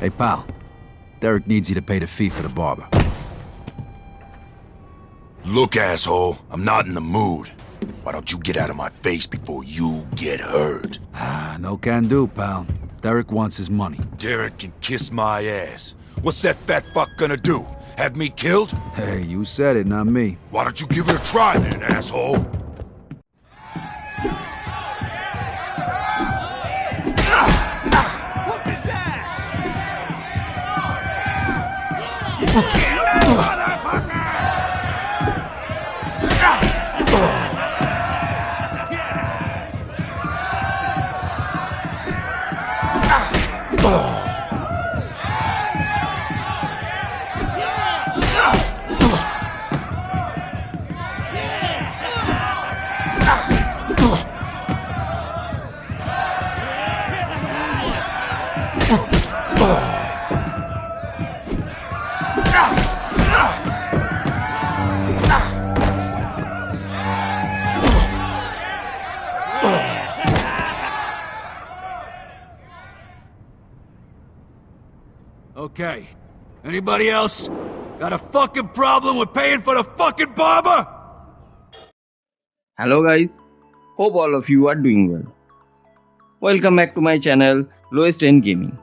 Hey, pal. Derek needs you to pay the fee for the barber. Look, asshole, I'm not in the mood. Why don't you get out of my face before you get hurt? No can do, pal. Derek wants his money. Derek can kiss my ass. What's that fat fuck gonna do? Have me killed? Hey, you said it, not me. Why don't you give it a try then, asshole? Whoop his ass! Okay. Anybody else got a fucking problem with paying for the fucking barber? Hello guys, hope all of you are doing well. Welcome back to my channel Lowest End Gaming.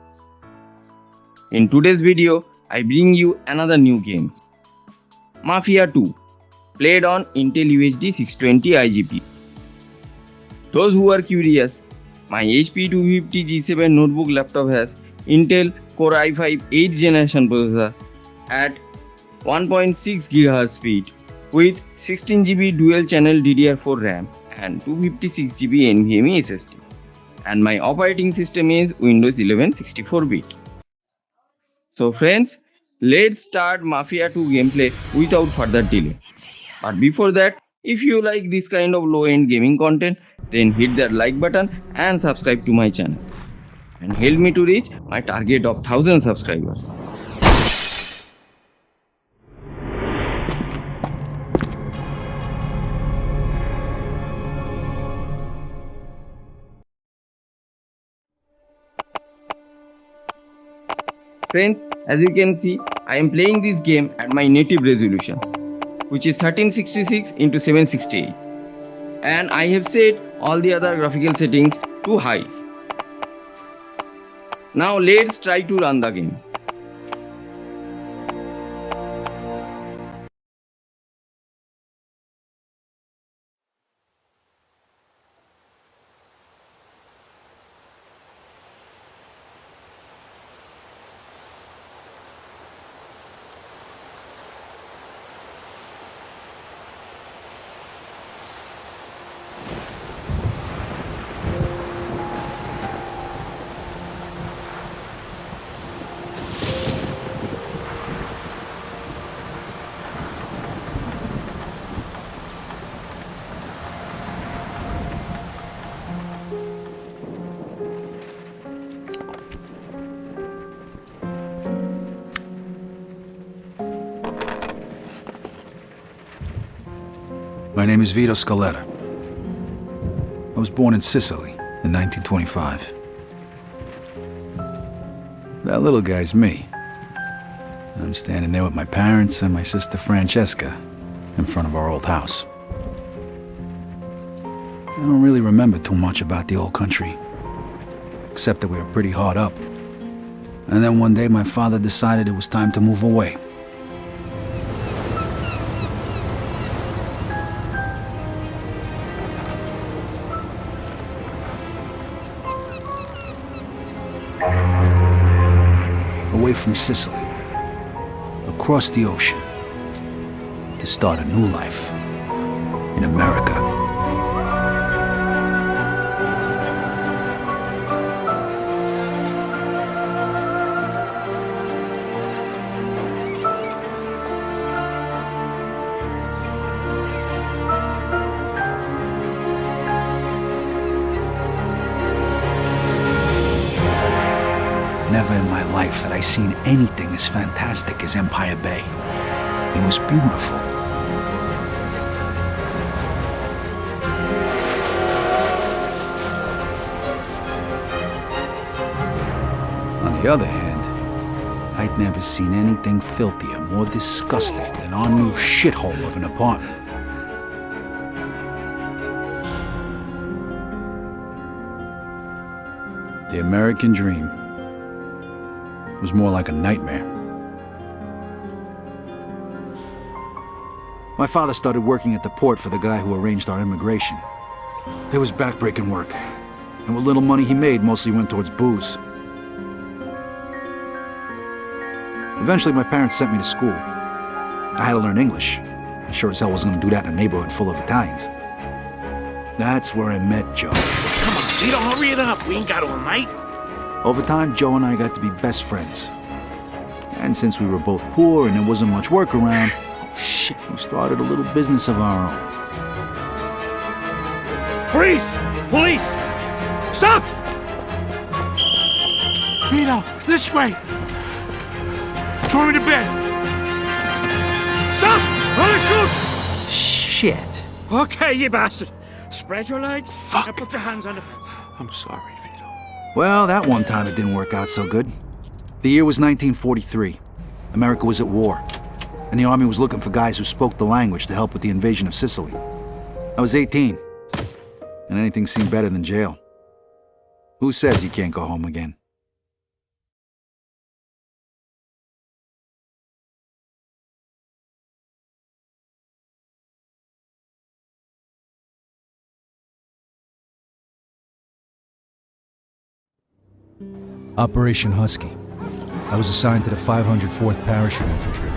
In today's video, I bring you another new game, Mafia II, played on Intel UHD 620 iGPU. Those who are curious, my HP 250 G7 notebook laptop has Intel Core i5 8th generation processor at 1.6 GHz speed with 16GB dual channel DDR4 RAM and 256GB NVMe SSD. And my operating system is Windows 11 64-bit. So friends, let's start Mafia 2 gameplay without further delay. But before that, if you like this kind of low-end gaming content, then hit that like button and subscribe to my channel. And help me to reach my target of 1000 subscribers. Friends, as you can see, I am playing this game at my native resolution, which is 1366 x 768, and I have set all the other graphical settings to high. Now let's try to run the game. My name is Vito Scaletta. I was born in Sicily in 1925. That little guy's me. I'm standing there with my parents and my sister Francesca in front of our old house. I don't really remember too much about the old country, except that we were pretty hard up. And then one day my father decided it was time to move away. Away from Sicily, across the ocean, to start a new life in America. Never in my life had I seen anything as fantastic as Empire Bay. It was beautiful. On the other hand, I'd never seen anything filthier, more disgusting than our new shithole of an apartment. The American dream was more like a nightmare. My father started working at the port for the guy who arranged our immigration. It was backbreaking work, and what little money he made mostly went towards booze. Eventually, my parents sent me to school. I had to learn English. I sure as hell wasn't going to do that in a neighborhood full of Italians. That's where I met Joe. Come on, Vito, hurry it up. We ain't got all night. Over time, Joe and I got to be best friends. And since we were both poor and there wasn't much work around, Shit. we started a little business of our own. Freeze! Police! Stop! Vito, this way. Throw me to bed. Stop! I'm gonna shoot! Shit. Okay, you bastard. Spread your legs. Fuck. Now put your hands on the fence. I'm sorry, Vito. Well, that one time it didn't work out so good. The year was 1943. America was at war, and the army was looking for guys who spoke the language to help with the invasion of Sicily. I was 18, and anything seemed better than jail. Who says you can't go home again? Operation Husky. I was assigned to the 504th Parachute Infantry.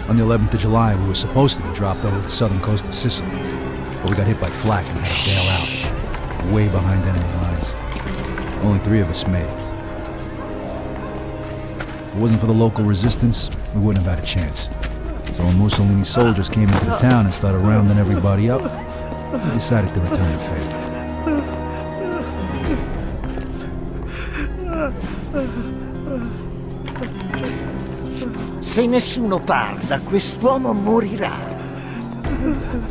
On the 11th of July, we were supposed to be dropped over the southern coast of Sicily, but we got hit by flak and had to bail out, way behind enemy lines. Only 3 of us made it. If it wasn't for the local resistance, we wouldn't have had a chance. So when Mussolini's soldiers came into the town and started rounding everybody up, we decided to return the favor. Se nessuno parla, quest'uomo morirà.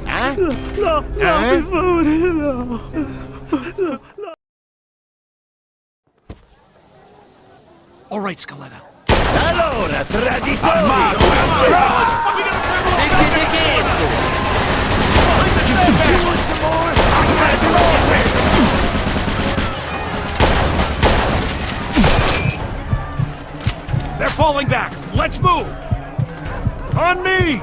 Eh? No, per favore, no. All right, Scaletta. Allora, traditori! Decide questo! You want some more? They're falling back. Let's move. On me.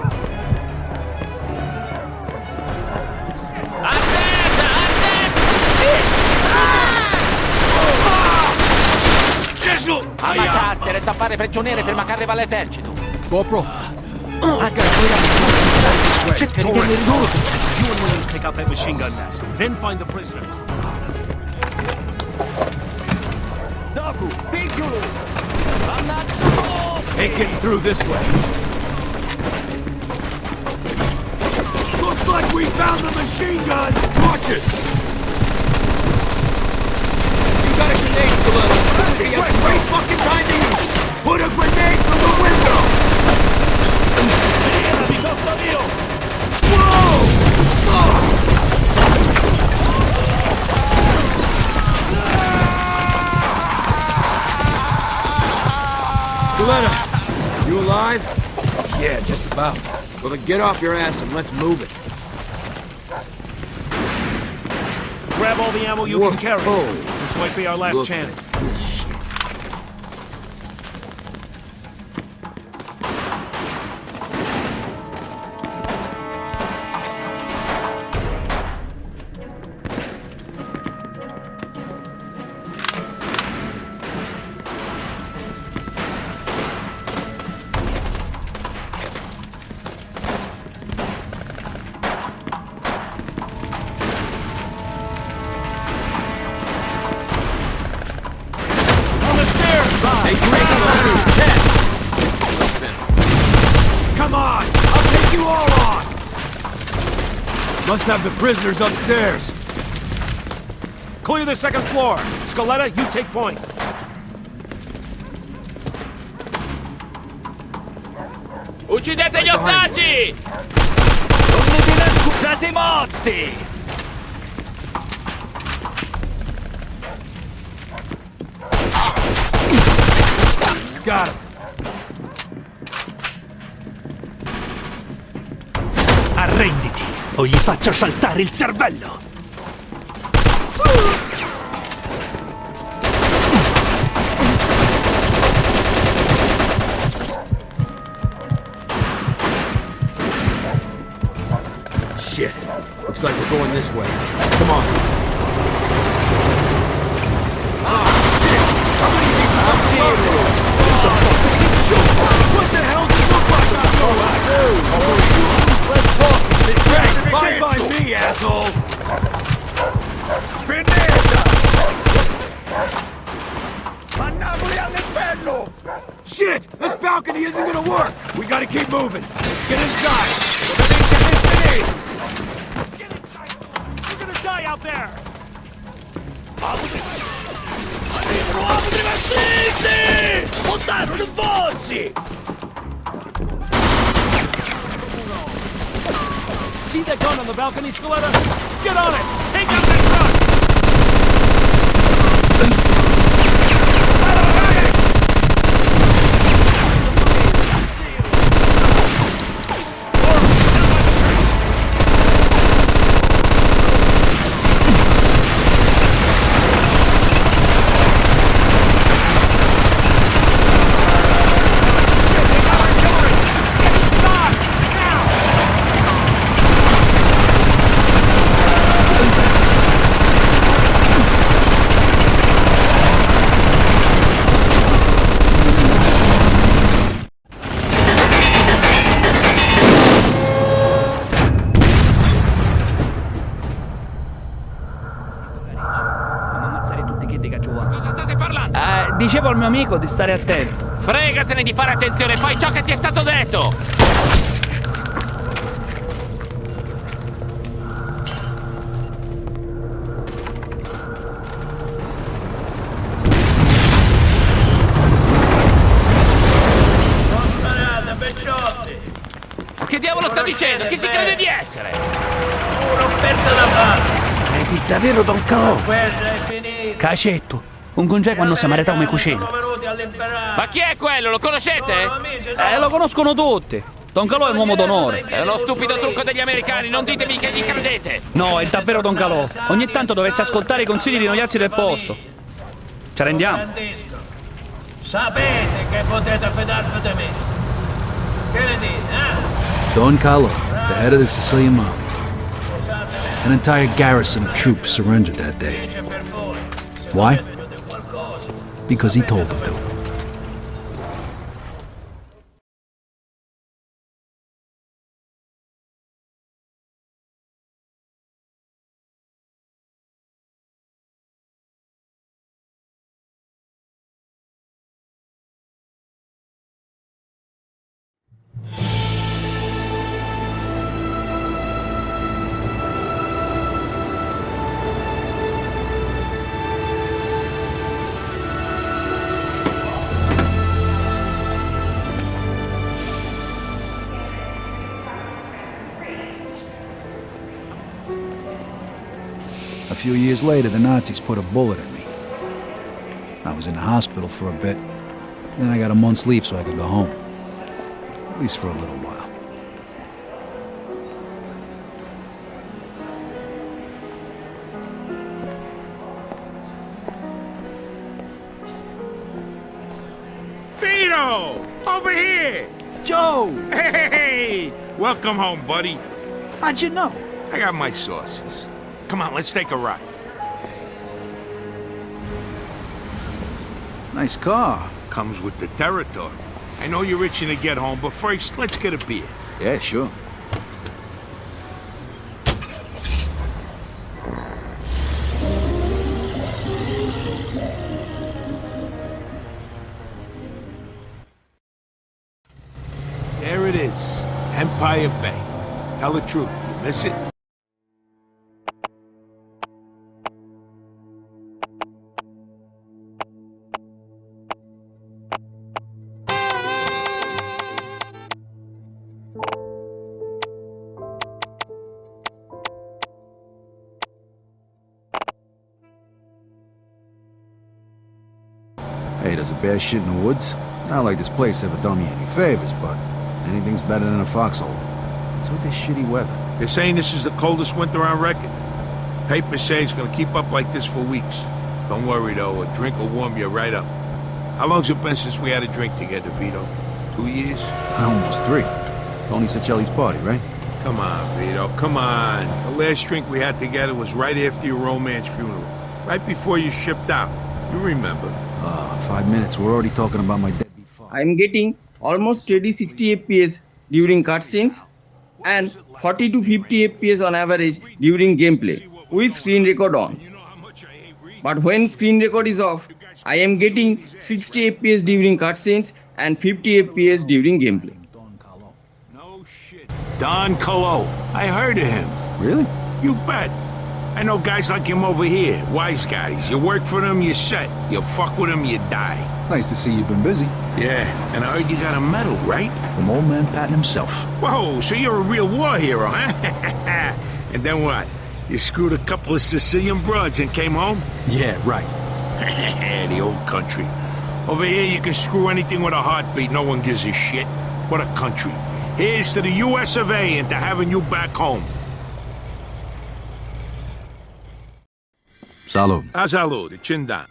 Gesù! Ammacciarsi, senza fare prigioniere prima che arriva l'esercito. Corporal. Cercare delle risorse. You and Williams take out that machine gun nest. Then find the prisoners. Dopo, piccolo! Ain't getting through this way. Looks like we found the machine gun! Watch it! You got a grenade, Scaletta. This would be a great fucking time to use. Put a grenade from the window! Scaletta, you alive? Yeah, just about. Well, then get off your ass and let's move it. Grab all the ammo you can carry. Whoa. This might be our last Look chance. at this shit. Come on! I'll take you all on! Must have the prisoners upstairs. Clear the second floor. Scaletta, you take point. Uccidete gli ostaggi! Non ne viene accusati morti! Got him. o gli faccio saltare il cervello! Shit. Looks like we're going this way. Come on. Ah, shit! How many of these fuckers are there? There's a fucking skid show. What the hell does it look like? Let's walk. Hey, fine by me, asshole. Mandiamoli all'inferno! Shit! This balcony isn't gonna work! We gotta keep moving! Let's get inside! Get inside! You're gonna die out there! Montano, non forzi! See that gun on the balcony, Scaletta? Get on it! Take out that truck! Cosa state parlando? Dicevo al mio amico di stare attento. Fregatene di fare attenzione, fai ciò che ti è stato detto! Che diavolo sta dicendo? Chi si crede di essere? Devi davvero Don Calò? Cacetto, un congeco quando si marita come cucina. Ma chi è quello? Lo conoscete? Lo conoscono tutti. Don Calò è un uomo d'onore. È uno stupido trucco degli americani, non ditemi che gli credete! No, è davvero Don Calò. Ogni tanto dovresti ascoltare i consigli di noiazzi del posto. Ci rendiamo? Sapete che potete fidarvi di me. Che ne dite, eh? Don Carlo, the head of the Sicilian mob. An entire garrison of troops surrendered that day. Why? Because he told them to. A few years later, the Nazis put a bullet in me. I was in the hospital for a bit. Then I got a month's leave so I could go home. At least for a little while. Vito! Over here! Joe! Hey! Welcome home, buddy. How'd you know? I got my sources. Come on, let's take a ride. Nice car. Comes with the territory. I know you're itching to get home, but first, let's get a beer. Yeah, sure. There it is. Empire Bay. Tell the truth, you miss it? Hey, does a bear shit in the woods? Not like this place ever done me any favors, but anything's better than a foxhole. What's with this shitty weather? They're saying this is the coldest winter on record. Papers say it's gonna keep up like this for weeks. Don't worry, though. A drink will warm you right up. How long's it been since we had a drink together, Vito? 2 years? Almost 3. Tony Sicelli's party, right? Come on, Vito, come on. The last drink we had together was right after your romance funeral. Right before you shipped out. You remember. 5 minutes. We're already talking about my deadbeat father. I am getting almost steady 60 FPS during cutscenes and 40 to 50 FPS on average during gameplay with screen record on. But when screen record is off, I am getting 60 FPS during cutscenes and 50 FPS during gameplay. No shit. Don Colo. I heard of him. Really? You bet. I know guys like him over here. Wise guys. You work for them, you're set. You fuck with them, you die. Nice to see you've been busy. Yeah, and I heard you got a medal, right? From old man Patton himself. Whoa, so you're a real war hero, huh? And then what? You screwed a couple of Sicilian broads and came home? Yeah, right. The old country. Over here, you can screw anything with a heartbeat. No one gives a shit. What a country. Here's to the US of A and to having you back home. Salud. Salud, chin down.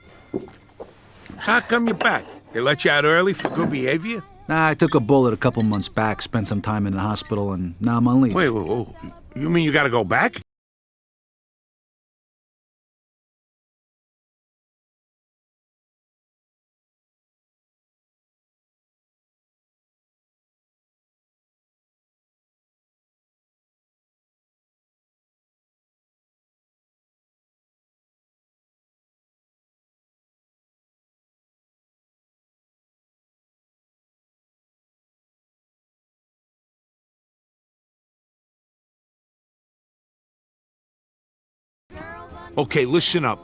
How come you're back? They let you out early for good behavior? Nah, I took a bullet a couple months back, spent some time in the hospital, and now I'm on leave. Wait, you mean you gotta go back? Okay, listen up.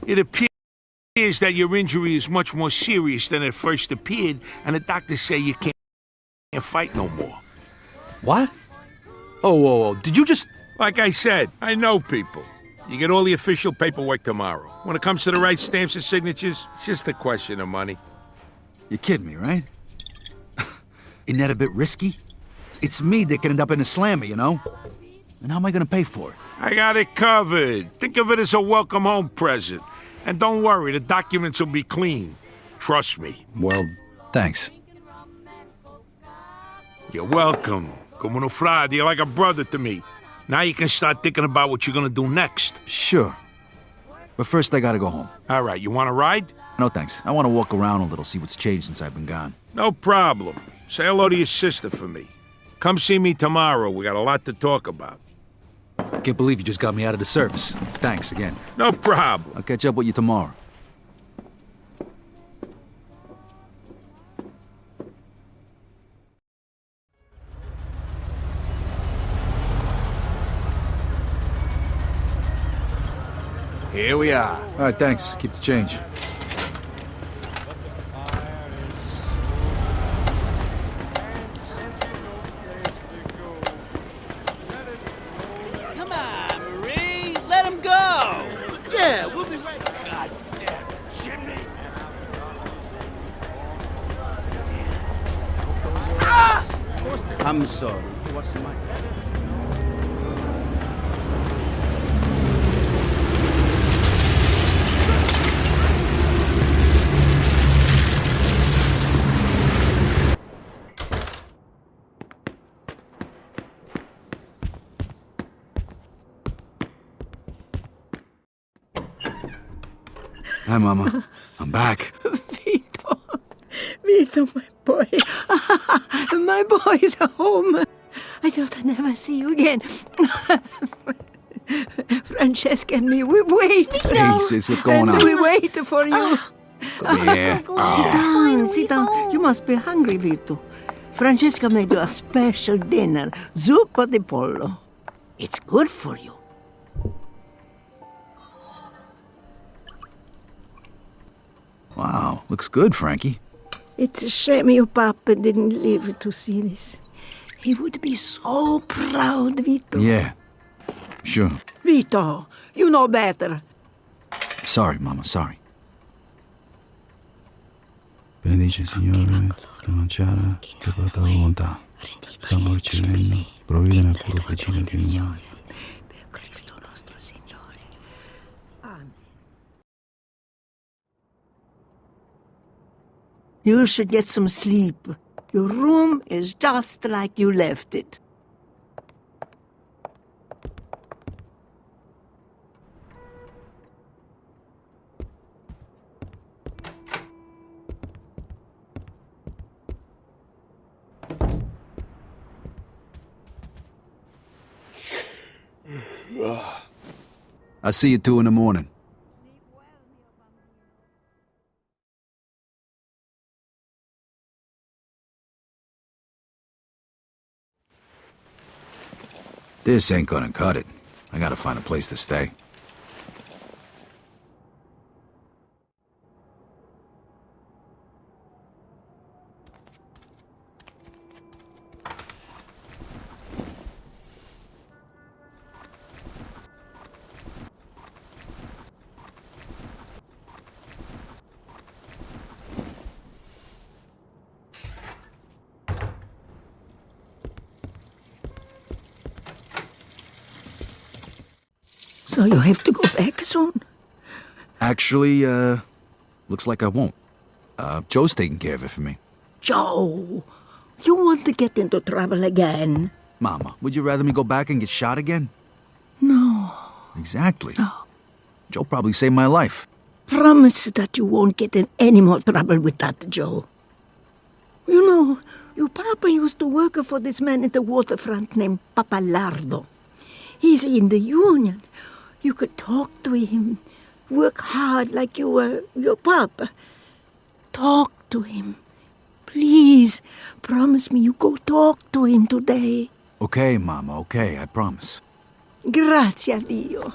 It appears that your injury is much more serious than it first appeared, and the doctors say you can't fight no more. What? Oh, whoa. Did you just... Like I said, I know people. You get all the official paperwork tomorrow. When it comes to the right stamps and signatures, it's just a question of money. You're kidding me, right? Isn't that a bit risky? It's me that could end up in a slammer, you know? And how am I gonna pay for it? I got it covered. Think of it as a welcome home present. And don't worry, the documents will be clean. Trust me. Well, thanks. You're welcome. Como no frade, you're like a brother to me. Now you can start thinking about what you're gonna do next. Sure. But first I gotta go home. All right, you wanna ride? No thanks. I wanna walk around a little, see what's changed since I've been gone. No problem. Say hello to your sister for me. Come see me tomorrow. We got a lot to talk about. I can't believe you just got me out of the service. Thanks again. No problem. I'll catch up with you tomorrow. Here we are. All right, thanks. Keep the change. Come on, Marie. Let him go. Yeah, we'll be right back. I'm sorry. What's mine? Hi, Mama. I'm back. Vito, my boy. My boy is home. I thought I'd never see you again. Francesca and me, we wait. Hey, sis, what's going on? We wait for you. Yeah. Sit down. You must be hungry, Vito. Francesca made you a special dinner, zuppa di pollo. It's good for you. Wow, looks good, Frankie. It's a shame your papa didn't live to see this. He would be so proud, Vito. Yeah, sure. Vito, you know better. Sorry, Mama, sorry. Benedice, Signore, la manciata che porta la volontà. L'amor ci regno, provvede nel cuore vicino di umani. Per Cristo nostro Signore. Amen. You should get some sleep. Your room is just like you left it. I'll see you 2 in the morning. This ain't gonna cut it. I gotta find a place to stay. So you have to go back soon? Actually, looks like I won't. Joe's taking care of it for me. Joe, you want to get into trouble again? Mama, would you rather me go back and get shot again? No. Exactly. No. Joe probably saved my life. Promise that you won't get in any more trouble with that, Joe. You know, your papa used to work for this man at the waterfront named Papalardo. He's in the union. You could talk to him, work hard like you were your papa. Talk to him. Please, promise me you go talk to him today. Okay, Mama, okay, I promise. Grazie a Dio.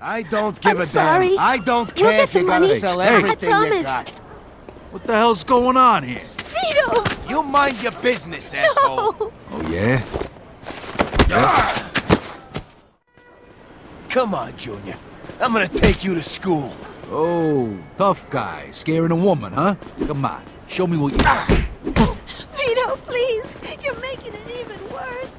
I don't give I'm a sorry. damn. I don't We'll care get if the you gotta money. sell I everything you promise. got. What the hell's going on here? Vito! You mind your business, asshole. No! Oh, yeah? Come on, Junior. I'm gonna take you to school. Oh, tough guy, scaring a woman, huh? Come on, show me what you... Vito, please! You're making it even worse!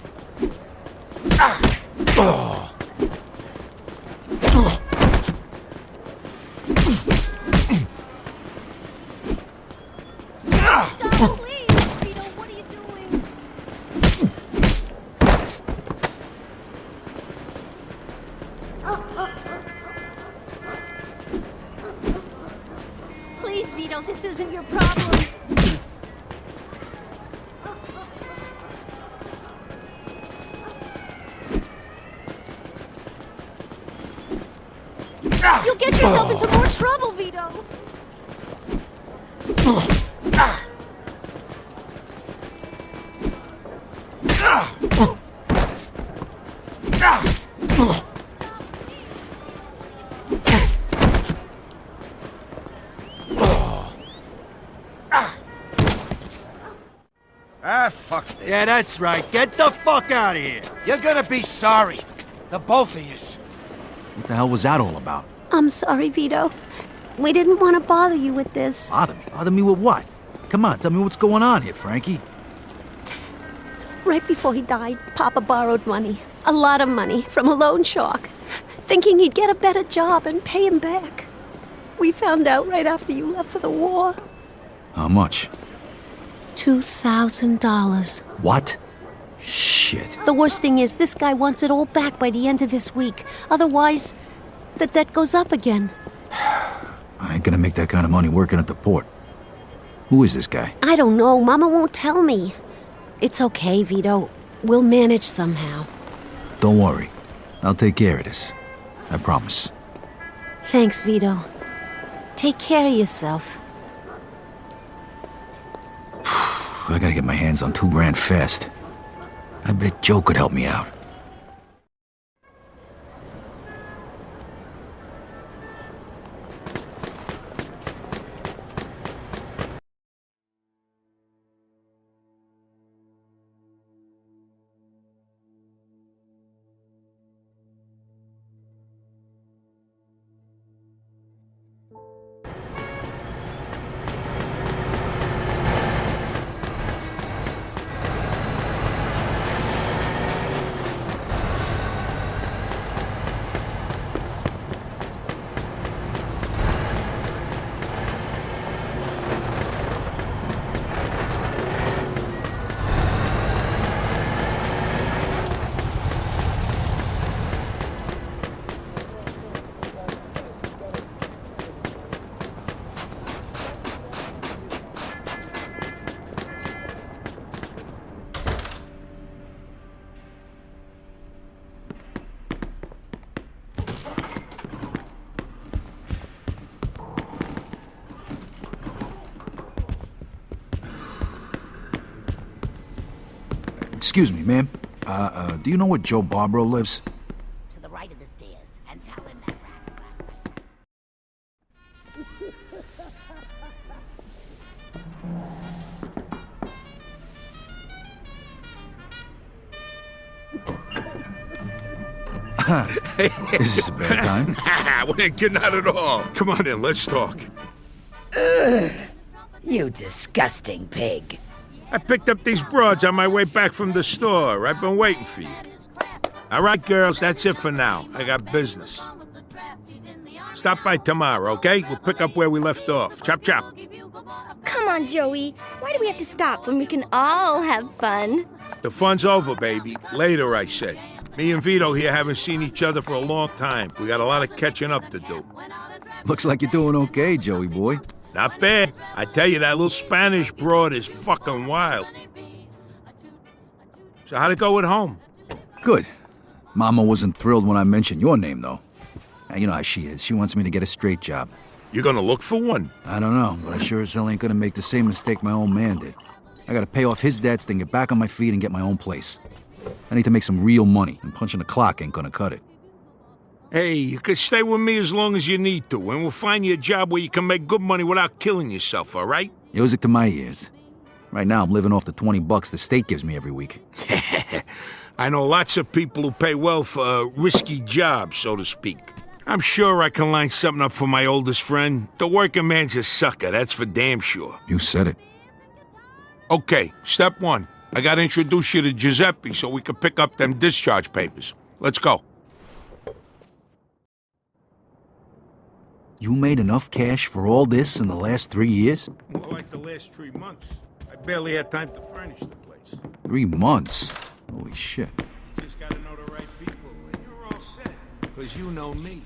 Stop, please! Vito, what are you doing? Please, Vito, this isn't your problem. You'll get yourself into more trouble, Vito. Ah, fuck this. Yeah, that's right. Get the fuck out of here. You're gonna be sorry. The both of yous. What the hell was that all about? I'm sorry, Vito. We didn't want to bother you with this. Bother me? Bother me with what? Come on, tell me what's going on here, Frankie. Right before he died, Papa borrowed money. A lot of money from a loan shark, thinking he'd get a better job and pay him back. We found out right after you left for the war. How much? $2,000. What? Shit. The worst thing is, this guy wants it all back by the end of this week. Otherwise, the debt goes up again. I ain't gonna make that kind of money working at the port. Who is this guy? I don't know. Mama won't tell me. It's okay, Vito. We'll manage somehow. Don't worry. I'll take care of this. I promise. Thanks, Vito. Take care of yourself. I gotta get my hands on $2 grand fast. I bet Joe could help me out. excuse me, ma'am. Do you know where Joe Barbaro lives? To the right of the stairs, and tell him that rat last night. Is this a bad time? We ain't getting out at all. Come on in, let's talk. You disgusting pig. I picked up these broads on my way back from the store. I've been waiting for you. All right, girls, that's it for now. I got business. Stop by tomorrow, okay? We'll pick up where we left off. Chop, chop. Come on, Joey. Why do we have to stop when we can all have fun? The fun's over, baby. Later, I said. Me and Vito here haven't seen each other for a long time. We got a lot of catching up to do. Looks like you're doing okay, Joey boy. Not bad. I tell you, that little Spanish broad is fucking wild. So how'd it go at home? Good. Mama wasn't thrilled when I mentioned your name, though. You know how she is. She wants me to get a straight job. You're gonna look for one? I don't know, but I sure as hell ain't gonna make the same mistake my old man did. I gotta pay off his debts, then get back on my feet and get my own place. I need to make some real money, and punching the clock ain't gonna cut it. Hey, you can stay with me as long as you need to, and we'll find you a job where you can make good money without killing yourself, all right? Music to my ears. Right now, I'm living off the $20 the state gives me every week. I know lots of people who pay well for a risky job, so to speak. I'm sure I can line something up for my oldest friend. The working man's a sucker, that's for damn sure. You said it. Okay, step one. I gotta introduce you to Giuseppe so we can pick up them discharge papers. Let's go. You made enough cash for all this in the last 3 years? More like the last 3 months. I barely had time to furnish the place. 3 months? Holy shit. You just gotta know the right people, and you're all set. Because you know me.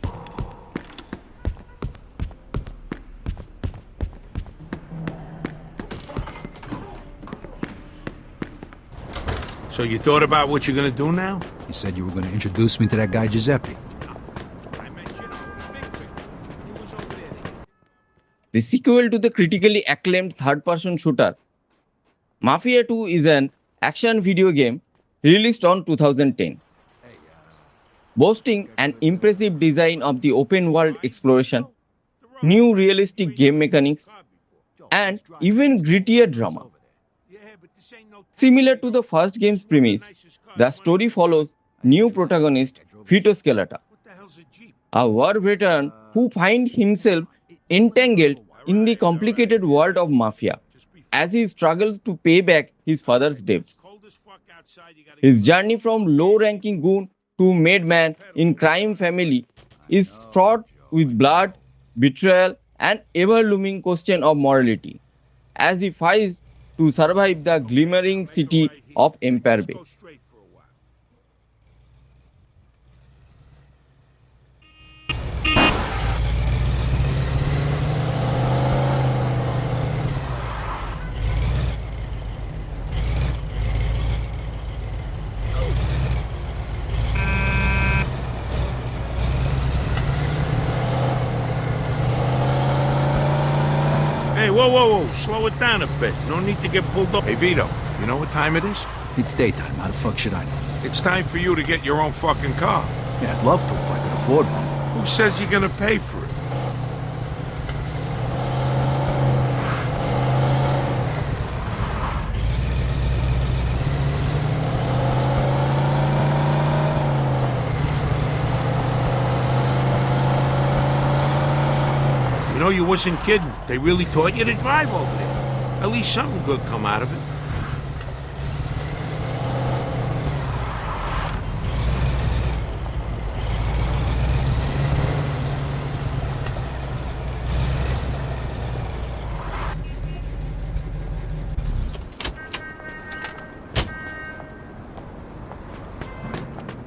So you thought about what you're gonna do now? You said you were gonna introduce me to that guy Giuseppe. I meant, you know, the big picture. He was over there. The sequel to the critically acclaimed third-person shooter, Mafia II is an action video game released on 2010. Boasting an impressive design of the open-world exploration, new realistic game mechanics, and even grittier drama. Similar to the first game's premise, the story follows new protagonist Vito Scalata, a war veteran who finds himself entangled in the complicated world of mafia as he struggles to pay back his father's debts. His journey from low-ranking goon to made man in crime family is fraught with blood, betrayal, and ever-looming question of morality as he fights to survive the glimmering city of Empire Bay. Hey, whoa. Slow it down a bit. No need to get pulled up. Hey, Vito, you know what time it is? It's daytime. How the fuck should I know? It's time for you to get your own fucking car. Yeah, I'd love to if I could afford one. Who says you're gonna pay for it? You know, you wasn't kidding. They really taught you to drive over there. At least something good come out of it.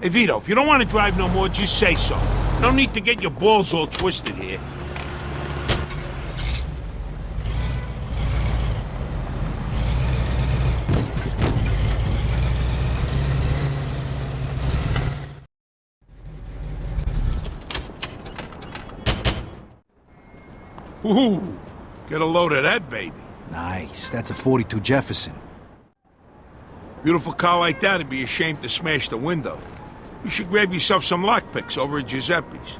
Hey, Vito, if you don't want to drive no more, just say so. No need to get your balls all twisted here. Ooh, get a load of that baby. Nice. That's a 42 Jefferson. Beautiful car like that would be ashamed to smash the window. You should grab yourself some lockpicks over at Giuseppe's.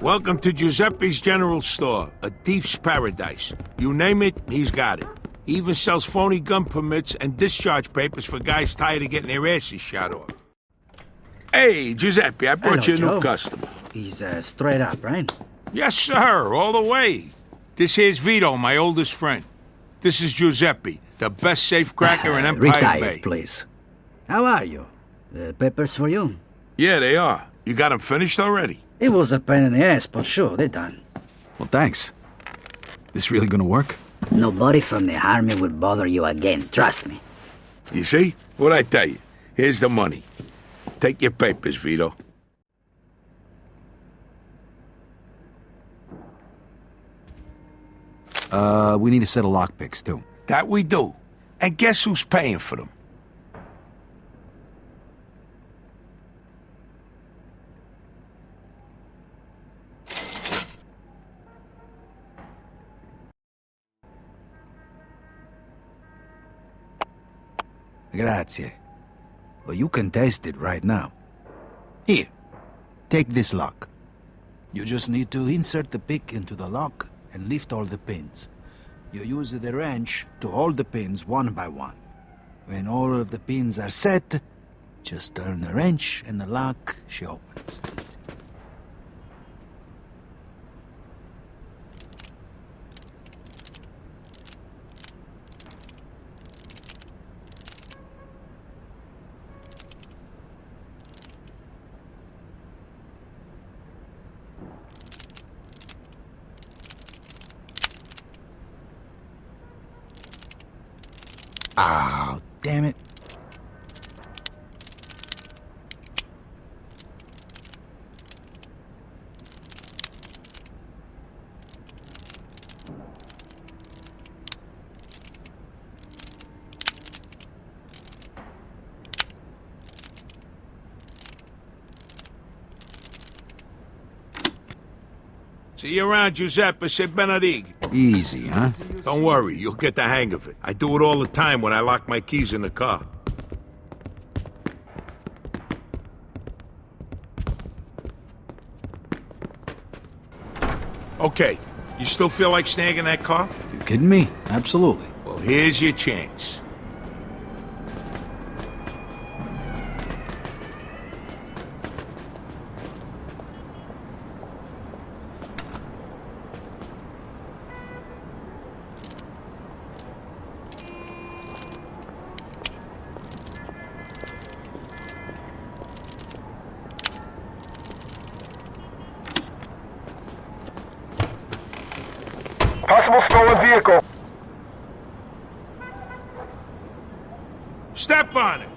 Welcome to Giuseppe's General Store, a thief's paradise. You name it, he's got it. He even sells phony gun permits and discharge papers for guys tired of getting their asses shot off. Hey, Giuseppe, I brought you a new customer. He's straight up, right? Yes, sir, all the way. This here's Vito, my oldest friend. This is Giuseppe, the best safecracker in Empire Retired, Bay. please. How are you? The papers for you? Yeah, they are. You got them finished already? It was a pain in the ass, but sure, they're done. Well, thanks. This really gonna work? Nobody from the army will bother you again, trust me. You see? What'd I tell you? Here's the money. Take your papers, Vito. We need a set of lockpicks, too. That we do. And guess who's paying for them? Grazie. Well, you can test it right now. Here, take this lock. You just need to insert the pick into the lock and lift all the pins. You use the wrench to hold the pins one by one. When all of the pins are set, just turn the wrench and the lock, she opens. Easy. Ah, damn it. See you around, Giuseppe. Say Benedict. Easy, huh? Don't worry, you'll get the hang of it. I do it all the time when I lock my keys in the car. Okay, you still feel like snagging that car? You kidding me? Absolutely. Well, here's your chance. Possible stolen vehicle. Step on it!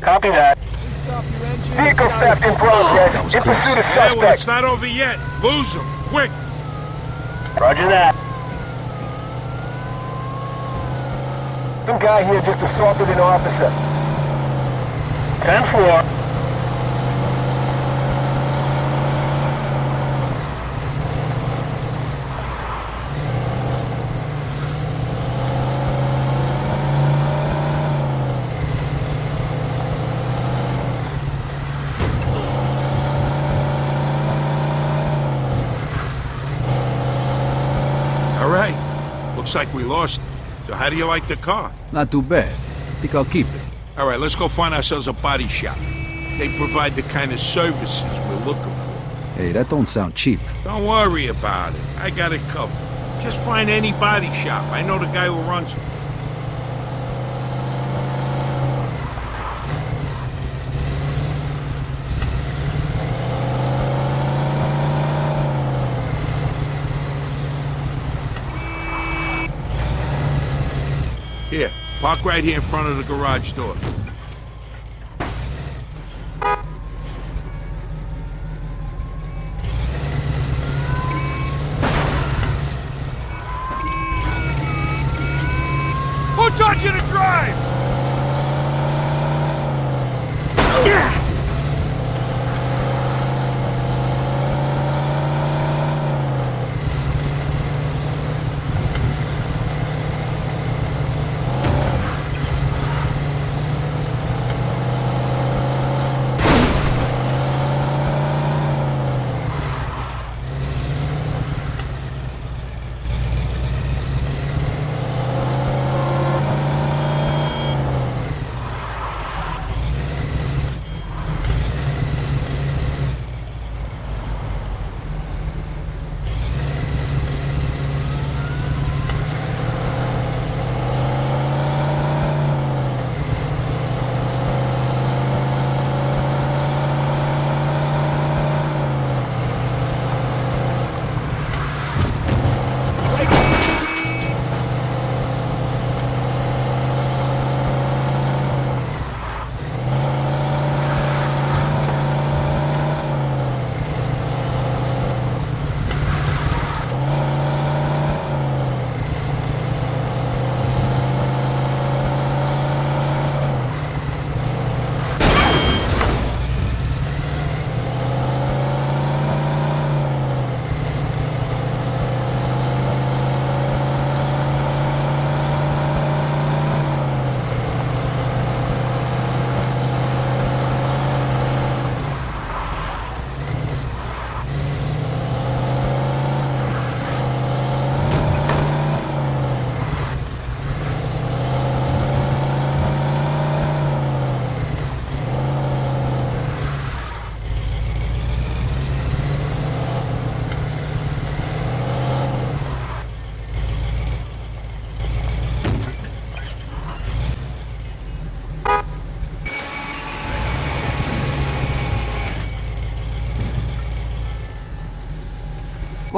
Copy that. Vehicle theft in progress. In pursuit of Hey, well, it's suspect. not over yet. Lose him, quick! Roger that. Some guy here just assaulted an officer. 10-4. All right. Looks like we lost it. So how do you like the car? Not too bad. Think I'll keep it. All right, let's go find ourselves a body shop. They provide the kind of services we're looking for. Hey, that don't sound cheap. Don't worry about it. I got it covered. Just find any body shop. I know the guy who runs it. Here, park right here in front of the garage door. Who taught you to drive?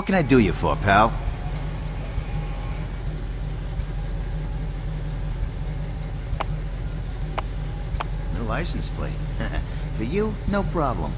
What can I do you for, pal? No license plate. For you, no problem.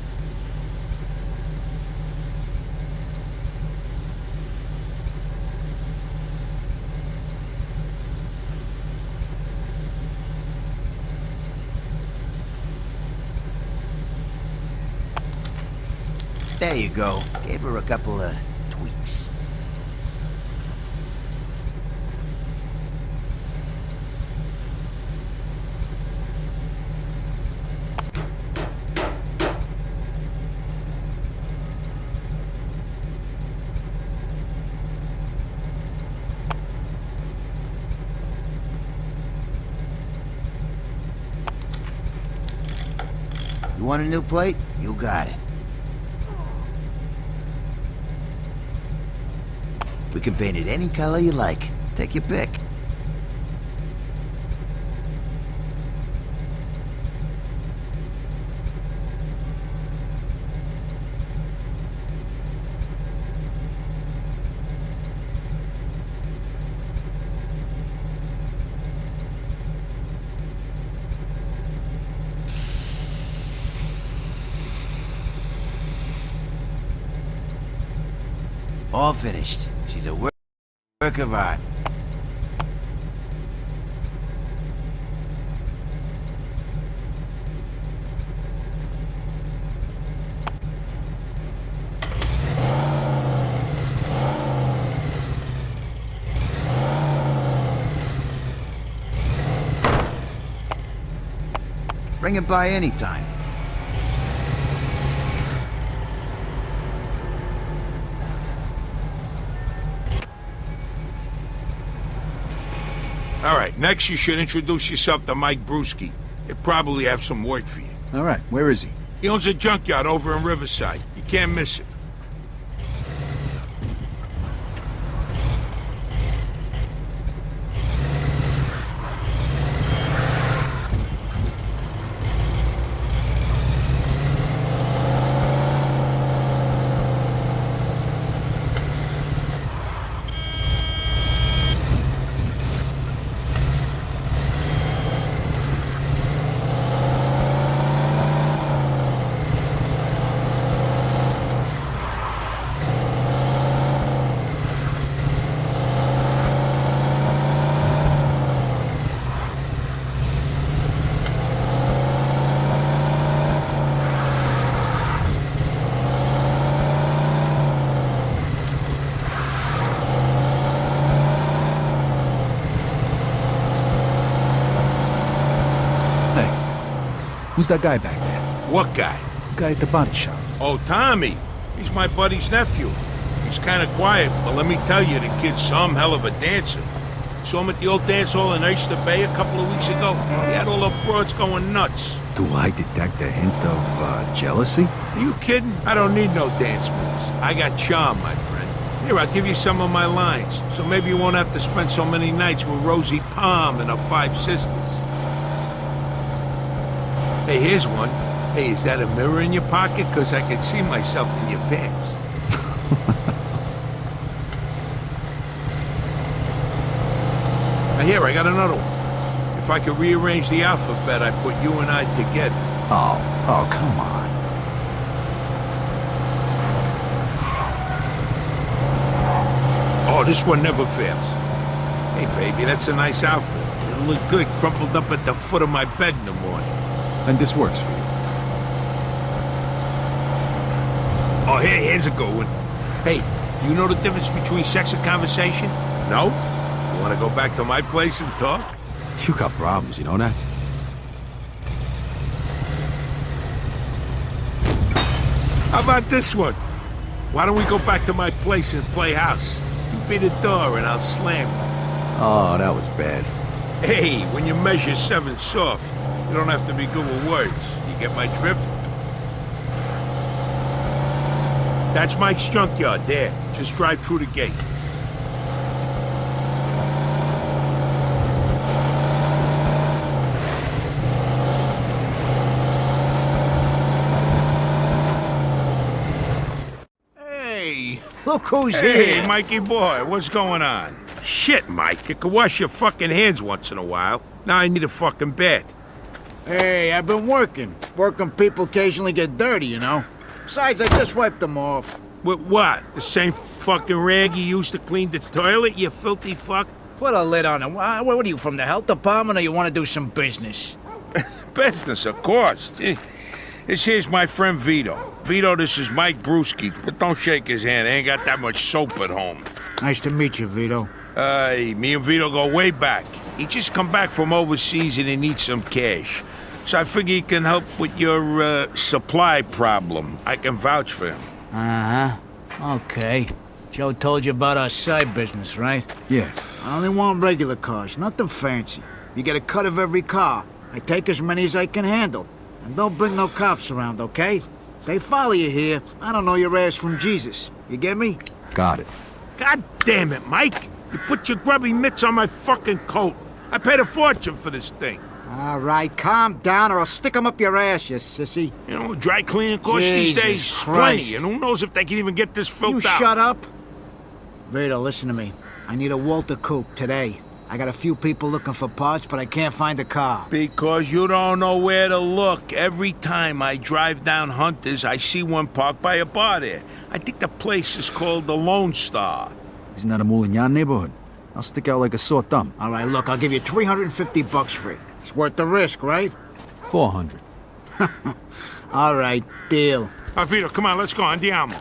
There you go. Gave her a couple of tweaks. You want a new plate? You got it. We can paint it any color you like. Take your pick. All finished. She's a work of art. Bring it by anytime. All right, next you should introduce yourself to Mike Brewski. He'll probably have some work for you. All right, where is he? He owns a junkyard over in Riverside. You can't miss it. Who's that guy back there? What guy? The guy at the body shop. Oh, Tommy. He's my buddy's nephew. He's kind of quiet, but let me tell you, the kid's some hell of a dancer. Saw him at the old dance hall in Oyster Bay a couple of weeks ago. He had all the broads going nuts. Do I detect a hint of jealousy? Are you kidding? I don't need no dance moves. I got charm, my friend. Here, I'll give you some of my lines, so maybe you won't have to spend so many nights with Rosie Palm and her 5 sisters. Hey, here's one. Hey, is that a mirror in your pocket? 'Cause I can see myself in your pants. Now here, I got another one. If I could rearrange the alphabet, I'd put you and I together. Oh, come on. Oh, this one never fails. Hey, baby, that's a nice outfit. It'll look good crumpled up at the foot of my bed in the morning. And this works for you. Oh, here's a good one. Hey, do you know the difference between sex and conversation? No? You want to go back to my place and talk? You got problems, you know that? How about this one? Why don't we go back to my place and play house? You beat the door and I'll slam you. Oh, that was bad. Hey, when you measure 7 soft, you don't have to be good with words. You get my drift? That's Mike's junkyard there. Just drive through the gate. Hey, Look who's Hey, here. Mikey boy, what's going on? Shit, Mike, you can wash your fucking hands once in a while. Now I need a fucking bath. Hey, I've been working. Working people occasionally get dirty, you know? Besides, I just wiped them off. With what? The same fucking rag you used to clean the toilet, you filthy fuck? Put a lid on it. What are you, from the health department, or you want to do some business? Business, of course. This here's my friend Vito. Vito, this is Mike Brewski, but don't shake his hand. I ain't got that much soap at home. Nice to meet you, Vito. Me and Vito go way back. He just come back from overseas and he needs some cash. So I figure he can help with your supply problem. I can vouch for him. Uh-huh. Okay. Joe told you about our side business, right? Yeah. I only want regular cars, nothing fancy. You get a cut of every car. I take as many as I can handle. And don't bring no cops around, okay? They follow you here. I don't know your ass from Jesus. You get me? Got it. God damn it, Mike! You put your grubby mitts on my fucking coat. I paid a fortune for this thing. All right, calm down or I'll stick 'em up your ass, you sissy. You know, dry cleaning costs these Jesus days Christ. plenty, and who knows if they can even get this filth You out. shut up. Vito, listen to me. I need a Walter coupe today. I got a few people looking for parts, but I can't find a car. Because you don't know where to look. Every time I drive down Hunters, I see one parked by a bar there. I think the place is called the Lone Star. Isn't that a Moulignan neighborhood? I'll stick out like a sore thumb. All right, look, I'll give you $350 for it. It's worth the risk, right? 400. All right, deal. Vito, come on, let's go. Andiamo.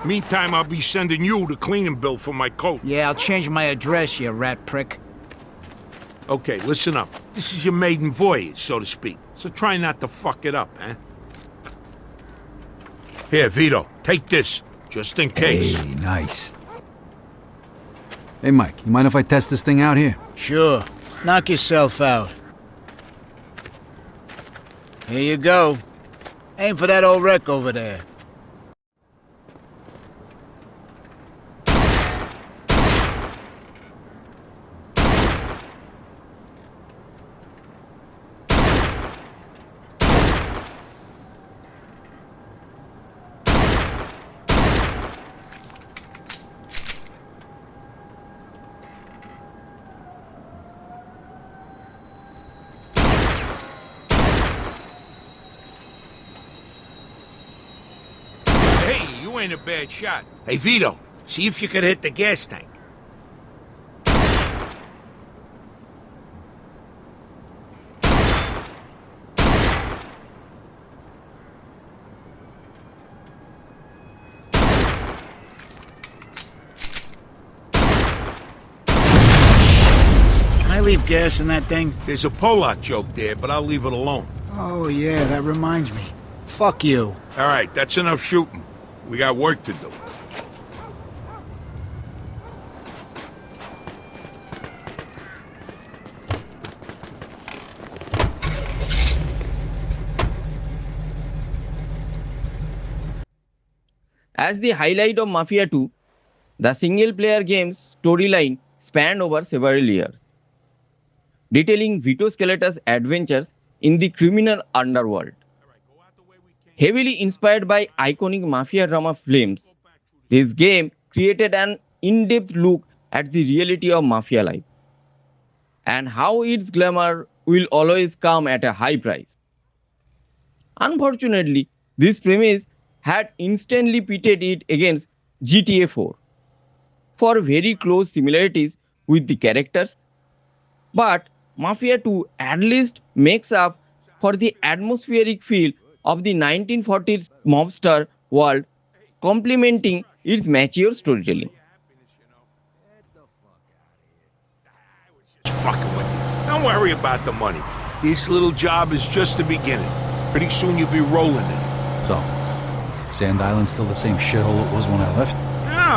Meantime, I'll be sending you the cleaning bill for my coat. Yeah, I'll change my address, you rat prick. Okay, listen up. This is your maiden voyage, so to speak. So try not to fuck it up, eh? Here, Vito, take this, just in case. Hey, nice. Hey, Mike, you mind if I test this thing out here? Sure. Knock yourself out. Here you go. Aim for that old wreck over there. You ain't a bad shot. Hey, Vito, see if you can hit the gas tank. Can I leave gas in that thing? There's a Polak joke there, but I'll leave it alone. Oh, yeah, that reminds me. Fuck you. All right, that's enough shooting. We got work to do. As the highlight of Mafia II, the single-player game's storyline spanned over several years, detailing Vito Skeleta's adventures in the criminal underworld. Heavily inspired by iconic mafia drama films, this game created an in-depth look at the reality of mafia life and how its glamour will always come at a high price. Unfortunately, this premise had instantly pitted it against GTA 4 for very close similarities with the characters, but Mafia 2 at least makes up for the atmospheric feel of the 1940s mobster world, complementing its mature storytelling. Just fucking with you. Don't worry about the money. This little job is just the beginning. Pretty soon you'll be rolling in it. So, Sand Island's still the same shithole it was when I left?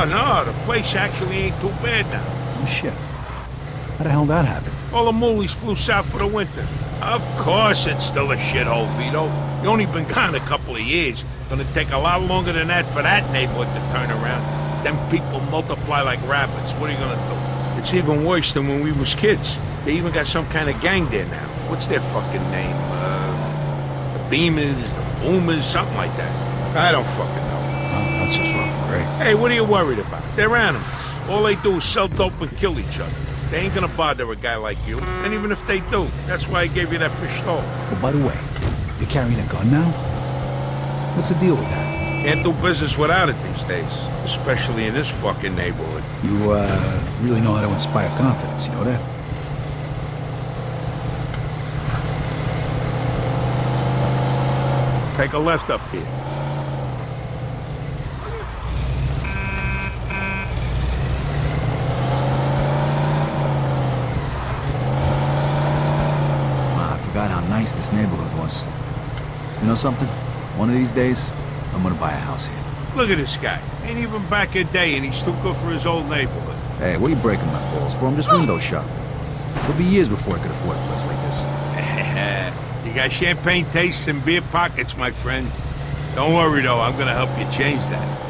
No, the place actually ain't too bad now. Oh, shit. How the hell did that happen? All the moolies flew south for the winter. Of course it's still a shithole, Vito. You only been gone a couple of years. Gonna take a lot longer than that for that neighborhood to turn around. Them people multiply like rabbits. What are you gonna do? It's even worse than when we was kids. They even got some kind of gang there now. What's their fucking name? The Beamers, the Boomers, something like that. I don't fucking know. That's just fucking great. Hey, what are you worried about? They're animals. All they do is sell dope and kill each other. They ain't gonna bother a guy like you. And even if they do, that's why I gave you that pistol. Oh, by the way, you're carrying a gun now? What's the deal with that? Can't do business without it these days. Especially in this fucking neighborhood. You, really know how to inspire confidence, you know that? Take a left up here. I forgot how nice this neighborhood was. You know something? One of these days, I'm gonna buy a house here. Look at this guy. Ain't even back a day and he's too good for his old neighborhood. Hey, what are you breaking my balls for? I'm just window shopping. It'll be years before I could afford a place like this. You got champagne tastes and beer pockets, my friend. Don't worry, though. I'm gonna help you change that.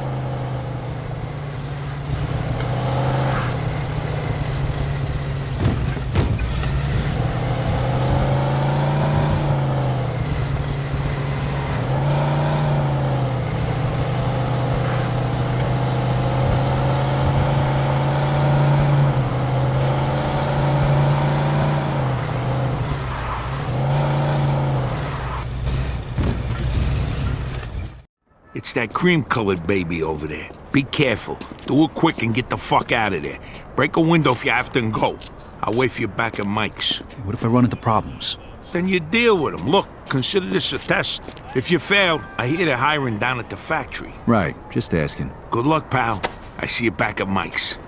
It's that cream-colored baby over there. Be careful. Do it quick and get the fuck out of there. Break a window if you have to and go. I'll wait for you back at Mike's. Hey, what if I run into problems? Then you deal with them. Look, consider this a test. If you fail, I hear they're hiring down at the factory. Right, just asking. Good luck, pal. I see you back at Mike's.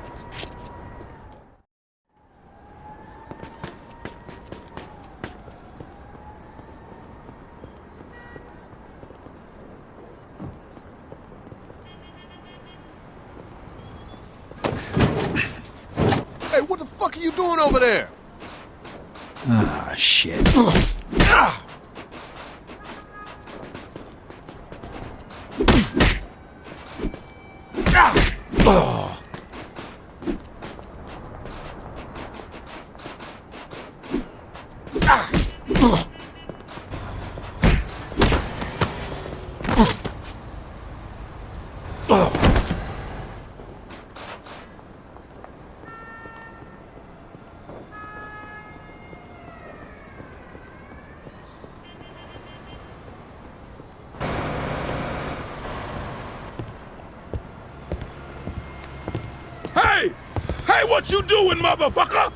Hey, what the fuck are you doing over there? Ah, shit. Hey! Hey, what you doing, motherfucker?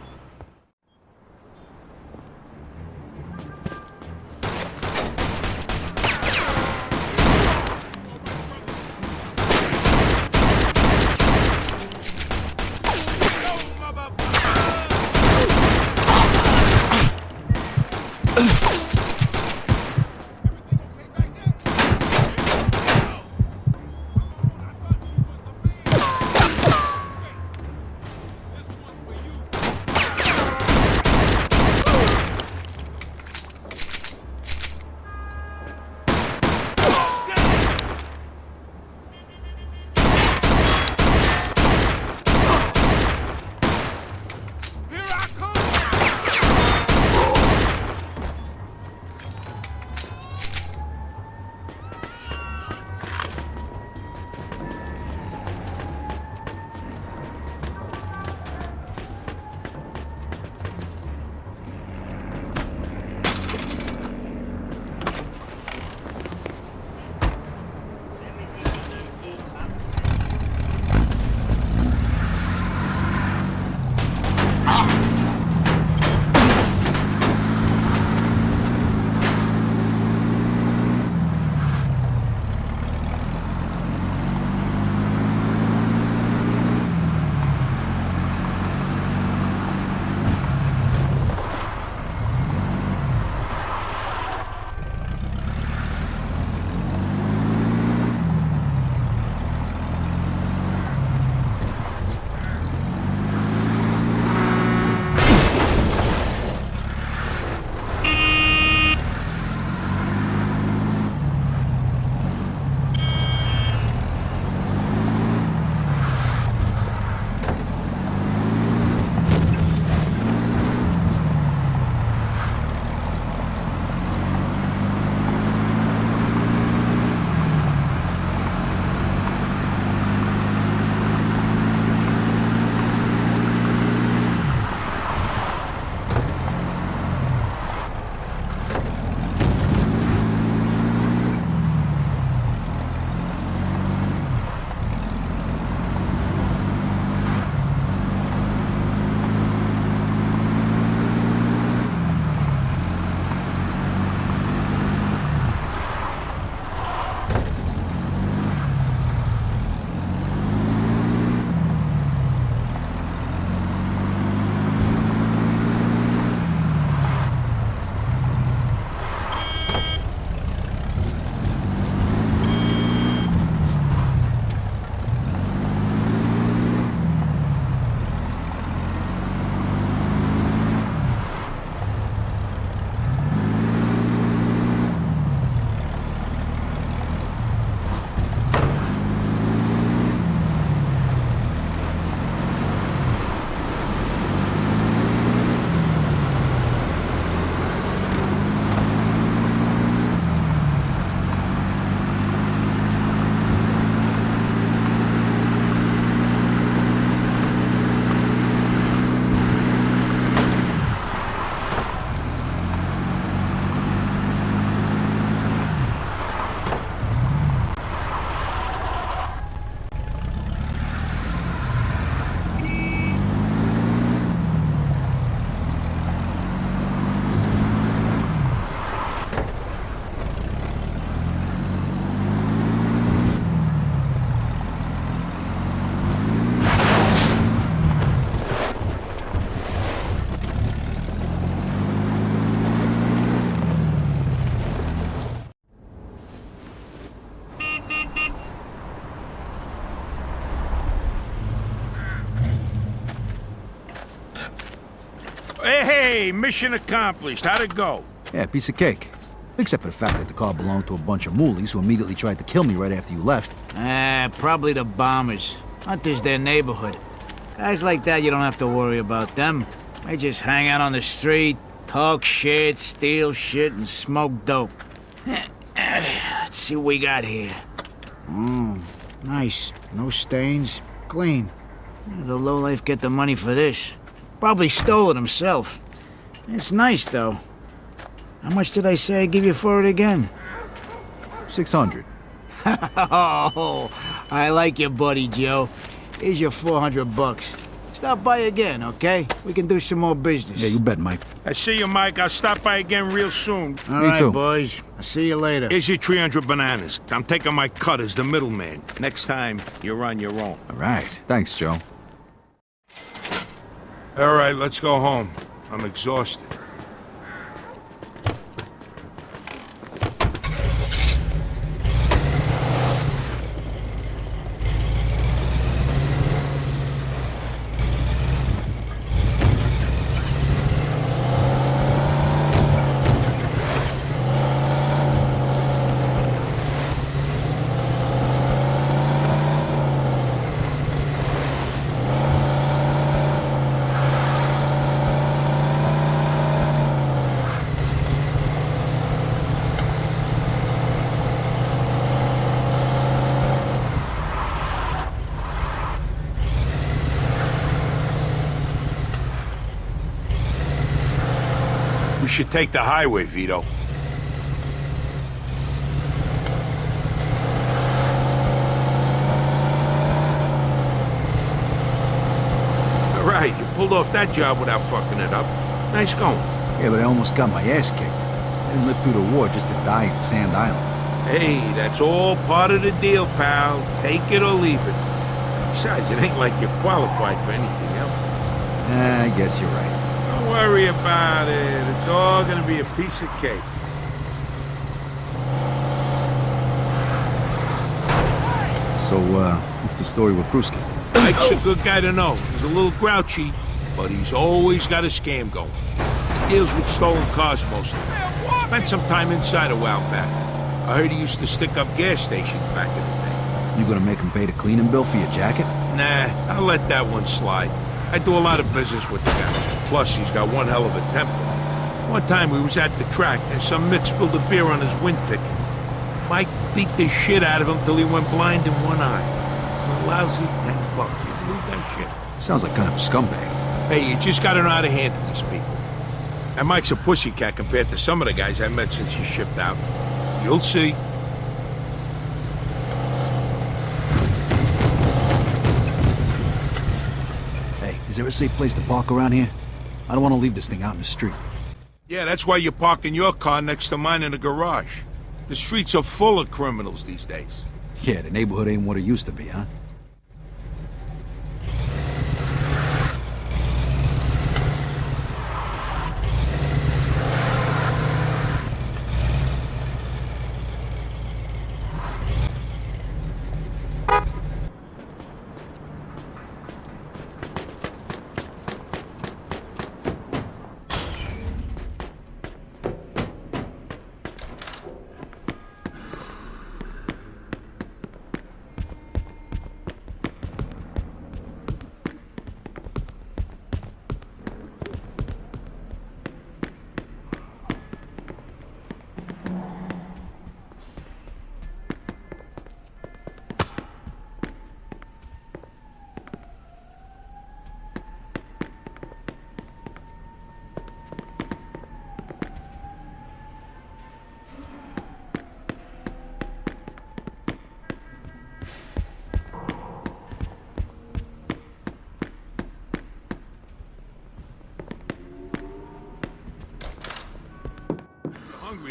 Hey, mission accomplished. How'd it go? Yeah, piece of cake. Except for the fact that the car belonged to a bunch of moolies who immediately tried to kill me right after you left. Probably the bombers. Hunter's their neighborhood. Guys like that, you don't have to worry about them. They just hang out on the street, talk shit, steal shit, and smoke dope. Let's see what we got here. Nice. No stains. Clean. The lowlife get the money for this. Probably stole it himself. It's nice, though. How much did I say I'd give you for it again? 600. Oh, I like your buddy, Joe. Here's your 400 bucks. Stop by again, okay? We can do some more business. Yeah, you bet, Mike. I see you, Mike. I'll stop by again real soon. All Me right, too. boys. I'll see you later. Here's your 300 bananas. I'm taking my cut as the middleman. Next time, you're on your own. All right. Thanks, Joe. All right, let's go home. I'm exhausted. We should take the highway, Vito. All right, you pulled off that job without fucking it up. Nice going. Yeah, but I almost got my ass kicked. I didn't live through the war just to die in Sand Island. Hey, that's all part of the deal, pal. Take it or leave it. Besides, it ain't like you're qualified for anything else. I guess you're right. Don't worry about it. It's all gonna be a piece of cake. So, what's the story with Brewski? Mike's a good guy to know. He's a little grouchy, but he's always got a scam going. He deals with stolen cars mostly. Spent some time inside a while back. I heard he used to stick up gas stations back in the day. You gonna make him pay the cleaning bill for your jacket? Nah, I'll let that one slide. I do a lot of business with the guy. Plus, he's got one hell of a temper. One time we was at the track and some mick spilled a beer on his wind ticket. Mike beat the shit out of him till he went blind in one eye. A lousy $10. You believe that shit? Sounds like kind of a scumbag. Hey, you just gotta know how to handle these people. And Mike's a pussycat compared to some of the guys I met since he shipped out. You'll see. Hey, is there a safe place to park around here? I don't want to leave this thing out in the street. Yeah, that's why you're parking your car next to mine in the garage. The streets are full of criminals these days. Yeah, the neighborhood ain't what it used to be, huh?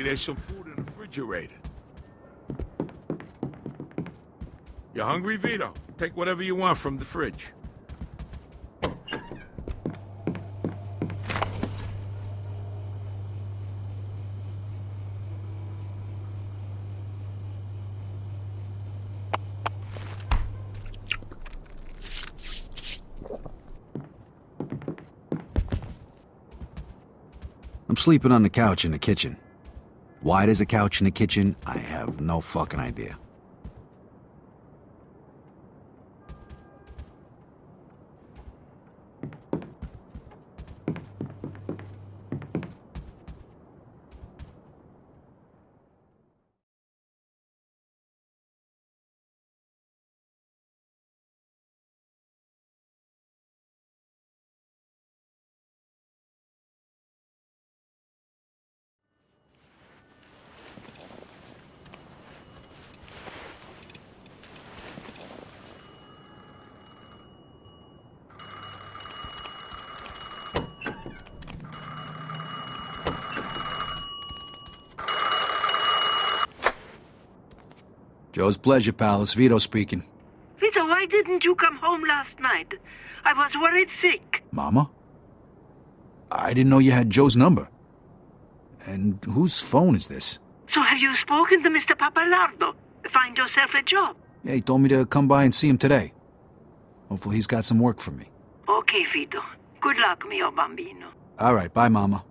There's some food in the refrigerator. You hungry, Vito? Take whatever you want from the fridge. sleeping on the couch in the kitchen. Why there's a couch in the kitchen, I have no fucking idea. Joe's pleasure, pal. It's Vito speaking. Vito, why didn't you come home last night? I was worried sick. Mama? I didn't know you had Joe's number. And whose phone is this? So have you spoken to Mr. Papalardo? Find yourself a job. Yeah, he told me to come by and see him today. Hopefully he's got some work for me. Okay, Vito. Good luck, mio bambino. All right, bye, Mama.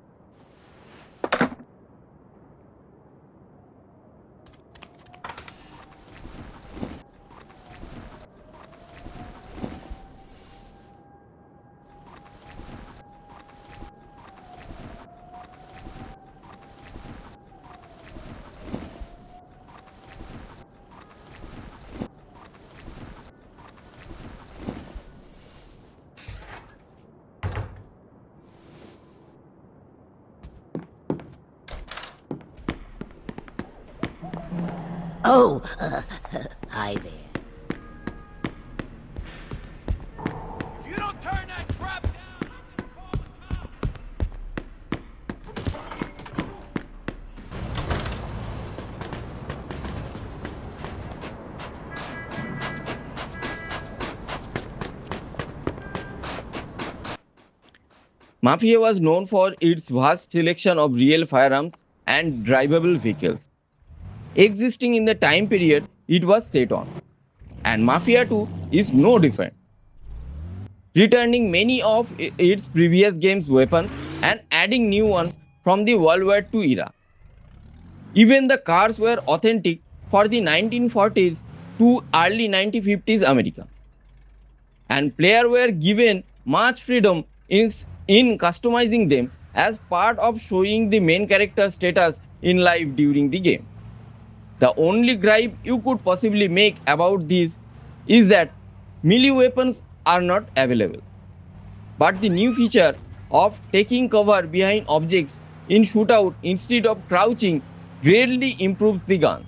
Oh, hi there. If you don't turn that crap down, I'm gonna call the cops. Mafia was known for its vast selection of real firearms and drivable vehicles existing in the time period it was set on, and Mafia II is no different, returning many of its previous games' weapons and adding new ones from the World War II era. Even the cars were authentic for the 1940s to early 1950s America, and players were given much freedom in customizing them as part of showing the main character's status in life during the game. The only gripe you could possibly make about this is that melee weapons are not available. But the new feature of taking cover behind objects in shootout instead of crouching greatly improves the guns.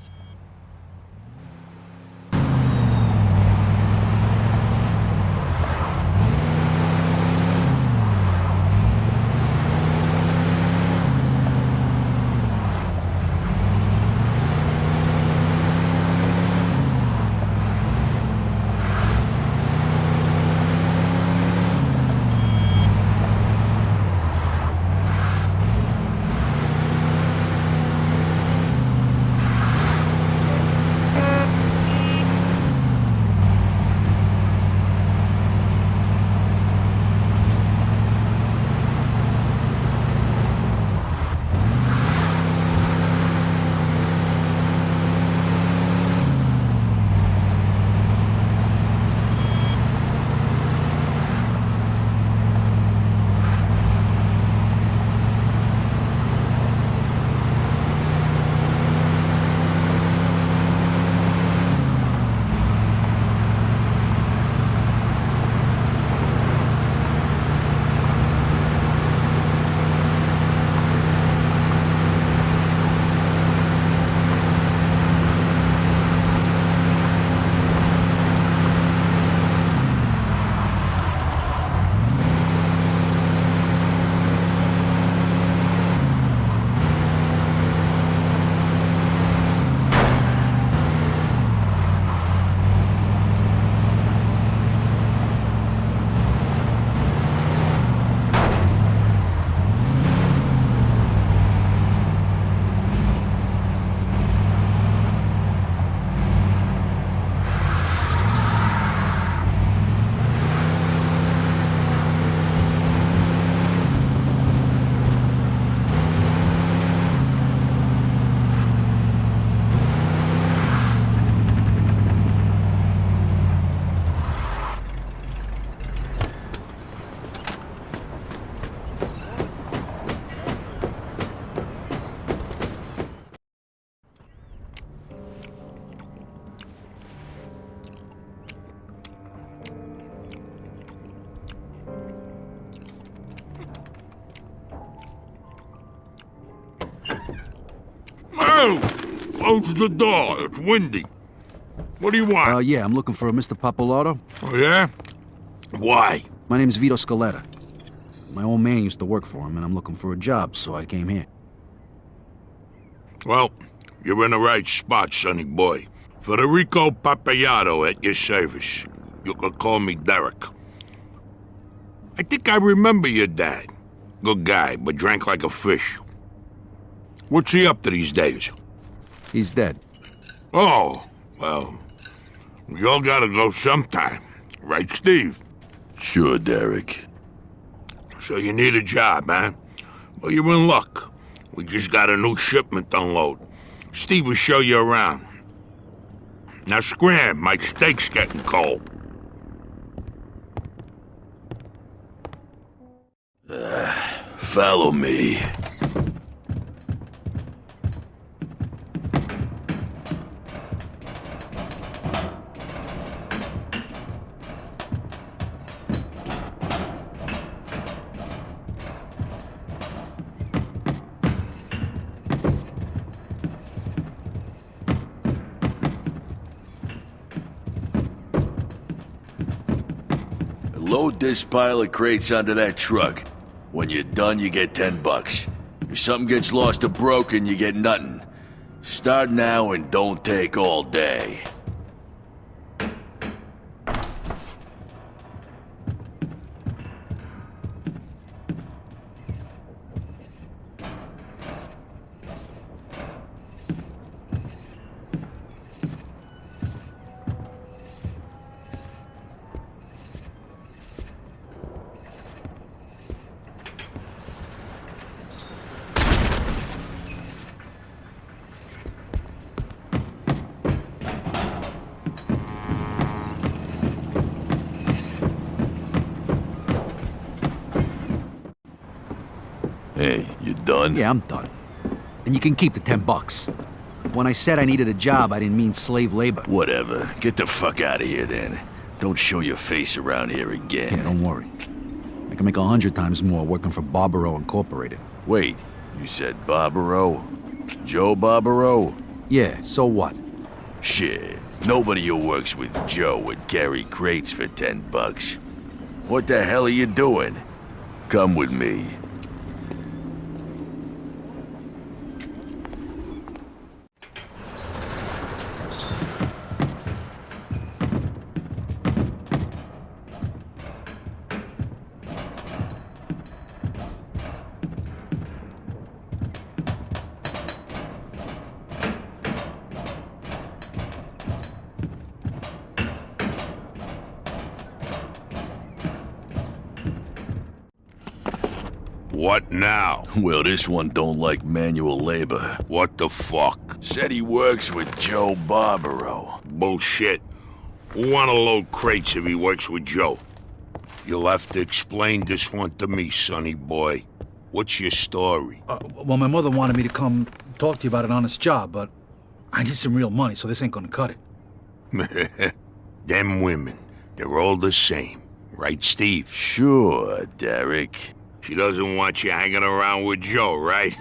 Close the door. It's windy. What do you want? Yeah, I'm looking for a Mr. Pappalardo. Oh, yeah? Why? My name's Vito Scaletta. My old man used to work for him, and I'm looking for a job, so I came here. Well, you're in the right spot, sonny boy. Federico Pappalardo at your service. You can call me Derek. I think I remember your dad. Good guy, but drank like a fish. What's he up to these days? He's dead. Oh, well, we all gotta go sometime. Right, Steve? Sure, Derek. So you need a job, huh? Well, you're in luck. We just got a new shipment to unload. Steve will show you around. Now scram, my steak's getting cold. Follow me. Load this pile of crates onto that truck. When you're done, you get $10. If something gets lost or broken, you get nothing. Start now and don't take all day. Hey, you done? Yeah, I'm done. And you can keep the $10. When I said I needed a job, I didn't mean slave labor. Whatever. Get the fuck out of here, then. Don't show your face around here again. Yeah, don't worry. I can make 100 times more working for Barbaro Incorporated. Wait, you said Barbaro? Joe Barbaro? Yeah, so what? Shit. Nobody who works with Joe would carry crates for $10. What the hell are you doing? Come with me. What now? Well, this one don't like manual labor. What the fuck? Said he works with Joe Barbaro. Bullshit. Who wanna load crates if he works with Joe? You'll have to explain this one to me, sonny boy. What's your story? Well, my mother wanted me to come talk to you about an honest job, but I need some real money, so this ain't gonna cut it. Them women, they're all the same. Right, Steve? Sure, Derek. She doesn't want you hanging around with Joe, right?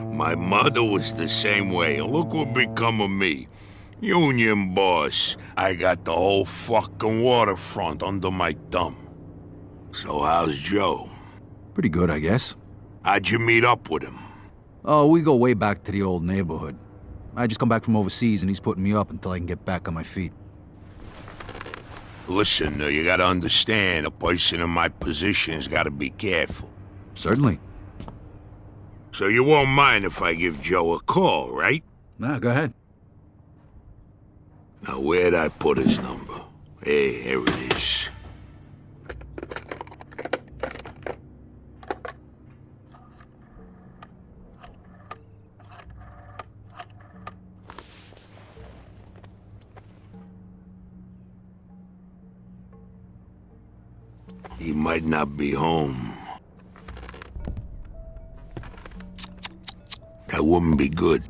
My mother was the same way. Look what become of me. Union boss. I got the whole fucking waterfront under my thumb. So how's Joe? Pretty good, I guess. How'd you meet up with him? Oh, we go way back to the old neighborhood. I just come back from overseas and he's putting me up until I can get back on my feet. Listen, you gotta understand, a person in my position's gotta be careful. Certainly. So you won't mind if I give Joe a call, right? Nah, go ahead. Now, where'd I put his number? Hey, here it is. He might not be home. That wouldn't be good.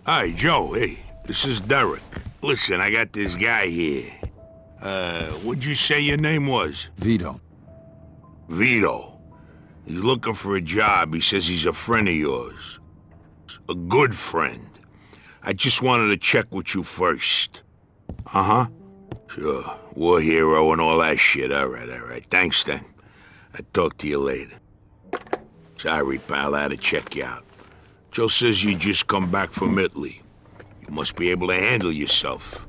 Hi, Joe. Hey, this is Derek. Listen, I got this guy here. What'd you say your name was? Vito. Vito. He's looking for a job. He says he's a friend of yours. A good friend. I just wanted to check with you first. Uh-huh. Sure. War hero and all that shit. All right. Thanks, then. I'll talk to you later. Sorry, pal. I had to check you out. Joe says you just come back from Italy. You must be able to handle yourself.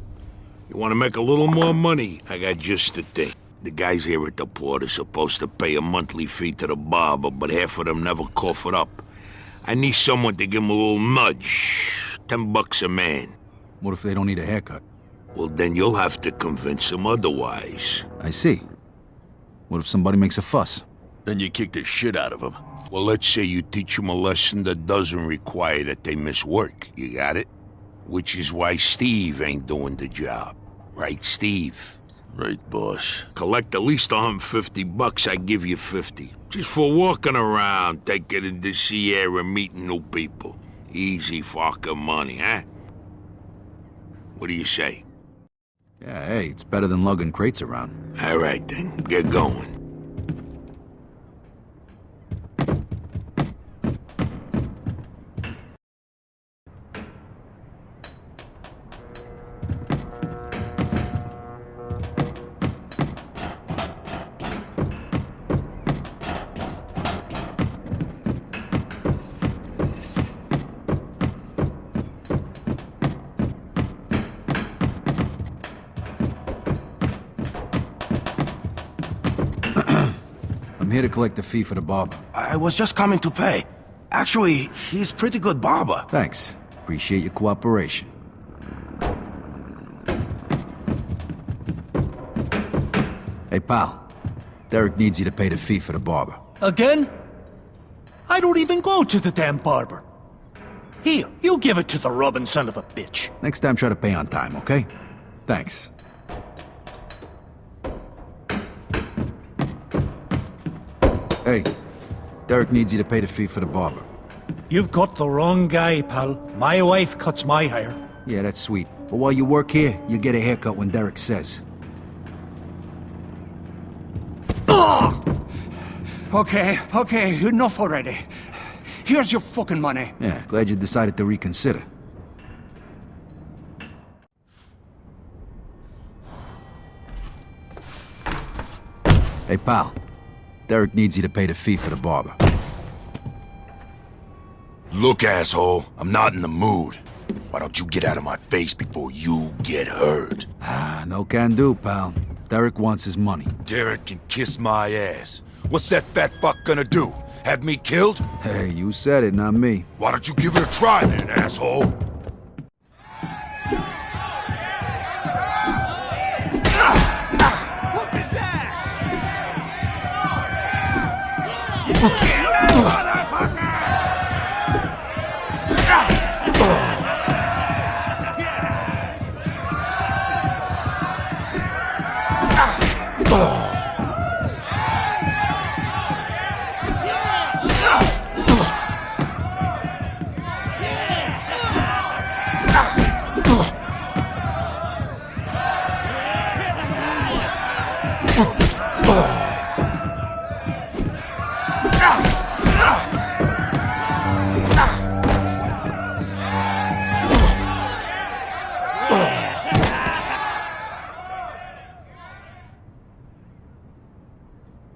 You want to make a little more money? I got just the thing. The guys here at the port are supposed to pay a monthly fee to the barber, but half of them never cough it up. I need someone to give them a little nudge. $10 a man. What if they don't need a haircut? Well, then you'll have to convince them otherwise. I see. What if somebody makes a fuss? Then you kick the shit out of them. Well, let's say you teach them a lesson that doesn't require that they miss work. You got it? Which is why Steve ain't doing the job. Right, Steve? Right, boss. Collect at least $150, I give you 50. Just for walking around, taking in the sea air and meeting new people. Easy fucking money, huh? What do you say? Yeah, hey, it's better than lugging crates around. All right, then. Get going. I'm here to collect the fee for the barber. I was just coming to pay. Actually, he's pretty good barber. Thanks. Appreciate your cooperation. Hey, pal. Derek needs you to pay the fee for the barber. Again? I don't even go to the damn barber. Here, you give it to the rubbing son of a bitch. Next time, try to pay on time, okay? Thanks. Hey, Derek needs you to pay the fee for the barber. You've got the wrong guy, pal. My wife cuts my hair. Yeah, that's sweet. But while you work here, you get a haircut when Derek says. Okay, enough already. Here's your fucking money. Yeah, glad you decided to reconsider. Hey, pal. Derek needs you to pay the fee for the barber. Look, asshole, I'm not in the mood. Why don't you get out of my face before you get hurt? Ah, no can do, pal. Derek wants his money. Derek can kiss my ass. What's that fat fuck gonna do? Have me killed? Hey, you said it, not me. Why don't you give it a try then, asshole?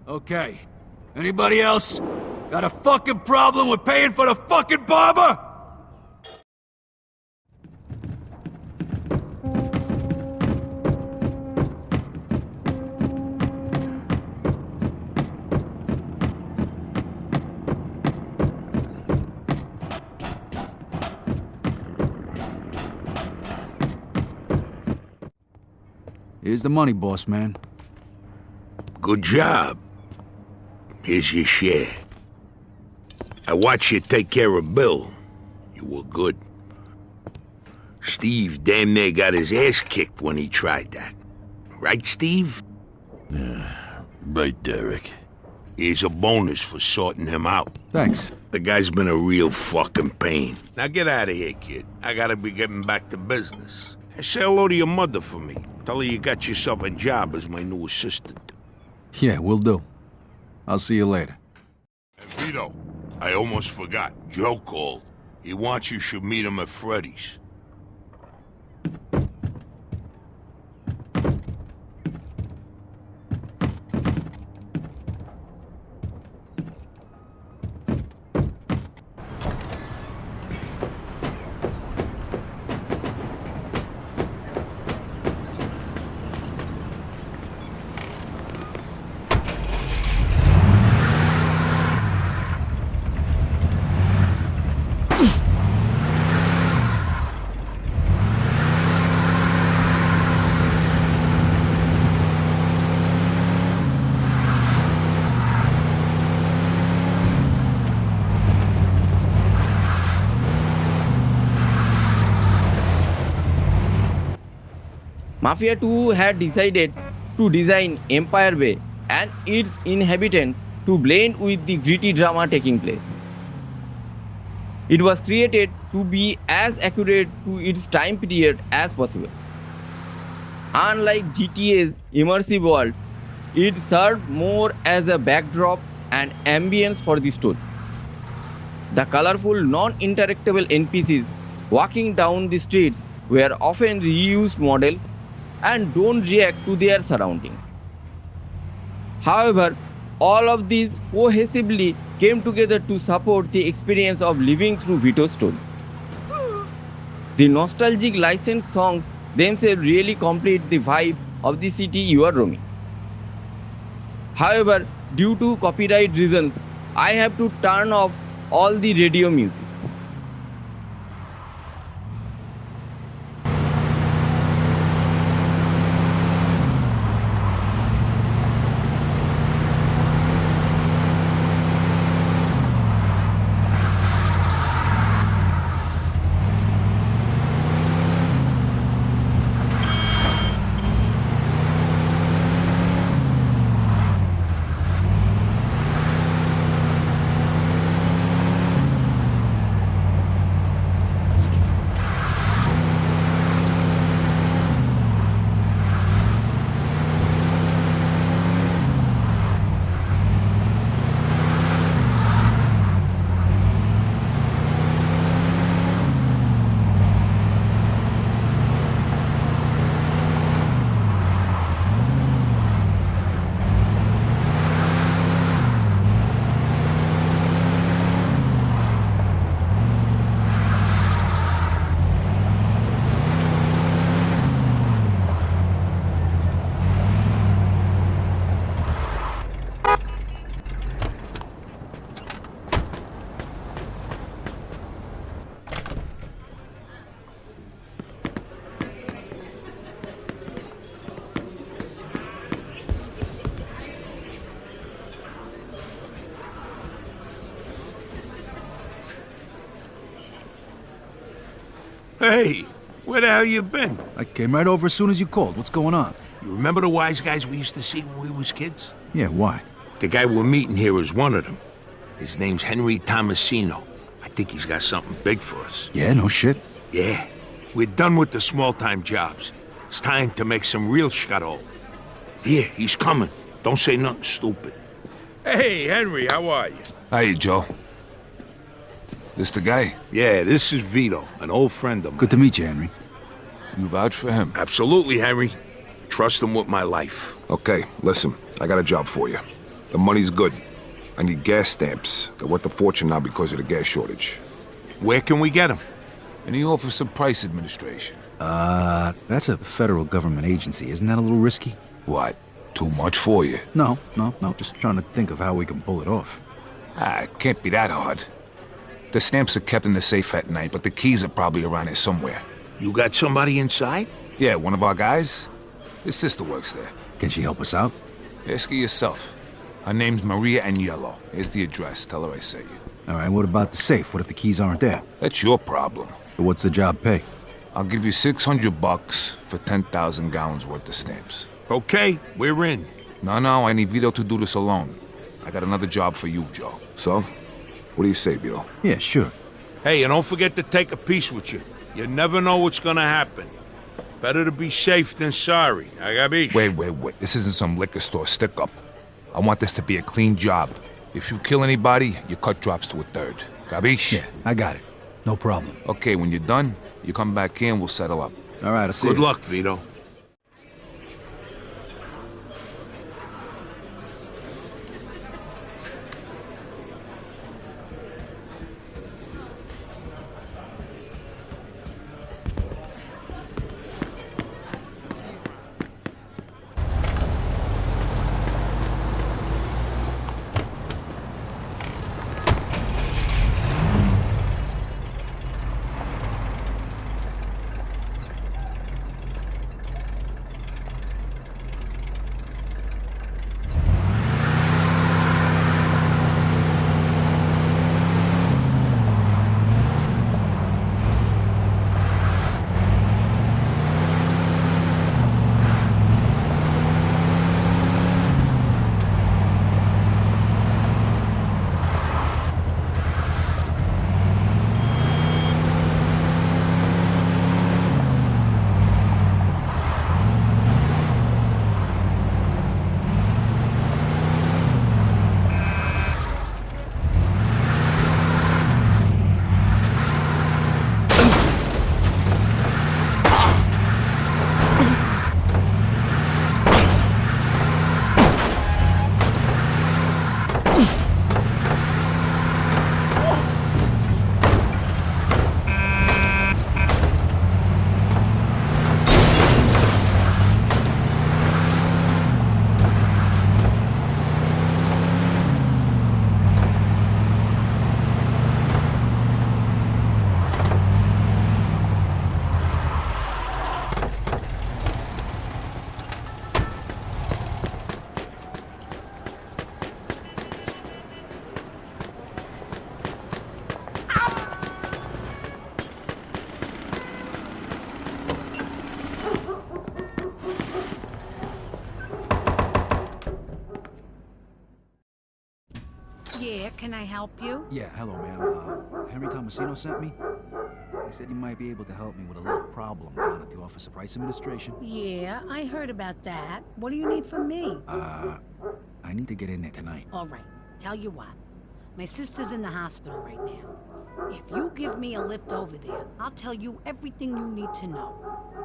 Okay. Anybody else got a fucking problem with paying for the fucking barber? Here's the money, boss man. Good job. Here's your share. I watched you take care of Bill. You were good. Steve damn near got his ass kicked when he tried that. Right, Steve? Yeah, right, Derek. Here's a bonus for sorting him out. Thanks. The guy's been a real fucking pain. Now get out of here, kid. I gotta be getting back to business. Say hello to your mother for me. Tell her you got yourself a job as my new assistant. Yeah, will do. I'll see you later. I almost forgot. Joe called. He wants you should meet him at Freddy's. Mafia 2 had decided to design Empire Bay and its inhabitants to blend with the gritty drama taking place. It was created to be as accurate to its time period as possible. Unlike GTA's immersive world, it served more as a backdrop and ambience for the story. The colorful, non-interactable NPCs walking down the streets were often reused models and don't react to their surroundings. However, all of these cohesively came together to support the experience of living through Vito's story. The nostalgic licensed songs themselves really complete the vibe of the city you are roaming. However, due to copyright reasons, I have to turn off all the radio music. Hey, where the hell you been? I came right over as soon as you called. What's going on? You remember the wise guys we used to see when we was kids? Yeah, why? The guy we're meeting here is one of them. His name's Henry Tomasino. I think he's got something big for us. Yeah, no shit. Yeah. We're done with the small-time jobs. It's time to make some real scuttle. Here, he's coming. Don't say nothing stupid. Hey, Henry, how are you? Hiya, Joe. This the guy? Yeah, this is Vito, an old friend of mine. Good to meet you, Henry. You vouch for him? Absolutely, Henry. Trust him with my life. Okay, listen, I got a job for you. The money's good. I need gas stamps. They're worth a fortune now because of the gas shortage. Where can we get them? In the Office of Price Administration. That's a federal government agency. Isn't that a little risky? What? Too much for you? No. Just trying to think of how we can pull it off. It can't be that hard. The stamps are kept in the safe at night, but the keys are probably around here somewhere. You got somebody inside? Yeah, one of our guys. His sister works there. Can she help us out? Ask her yourself. Her name's Maria Agnello. Here's the address. Tell her I sent you. All right, what about the safe? What if the keys aren't there? That's your problem. But what's the job pay? I'll give you $600 for 10,000 gallons worth of stamps. Okay, we're in. No, I need Vito to do this alone. I got another job for you, Joe. So, what do you say, Vito? Yeah, sure. Hey, and don't forget to take a piece with you. You never know what's gonna happen. Better to be safe than sorry. I got Wait. This isn't some liquor store stick-up. I want this to be a clean job. If you kill anybody, your cut drops to a third. Capiche? Yeah, I got it. No problem. Okay, when you're done, you come back in, we'll settle up. All right, I'll see you. Good luck, Vito. Yeah, can I help you? Yeah, hello, ma'am. Henry Tomasino sent me. He said you might be able to help me with a little problem down at the Office of Price Administration. Yeah, I heard about that. What do you need from me? I need to get in there tonight. All right, tell you what. My sister's in the hospital right now. If you give me a lift over there, I'll tell you everything you need to know.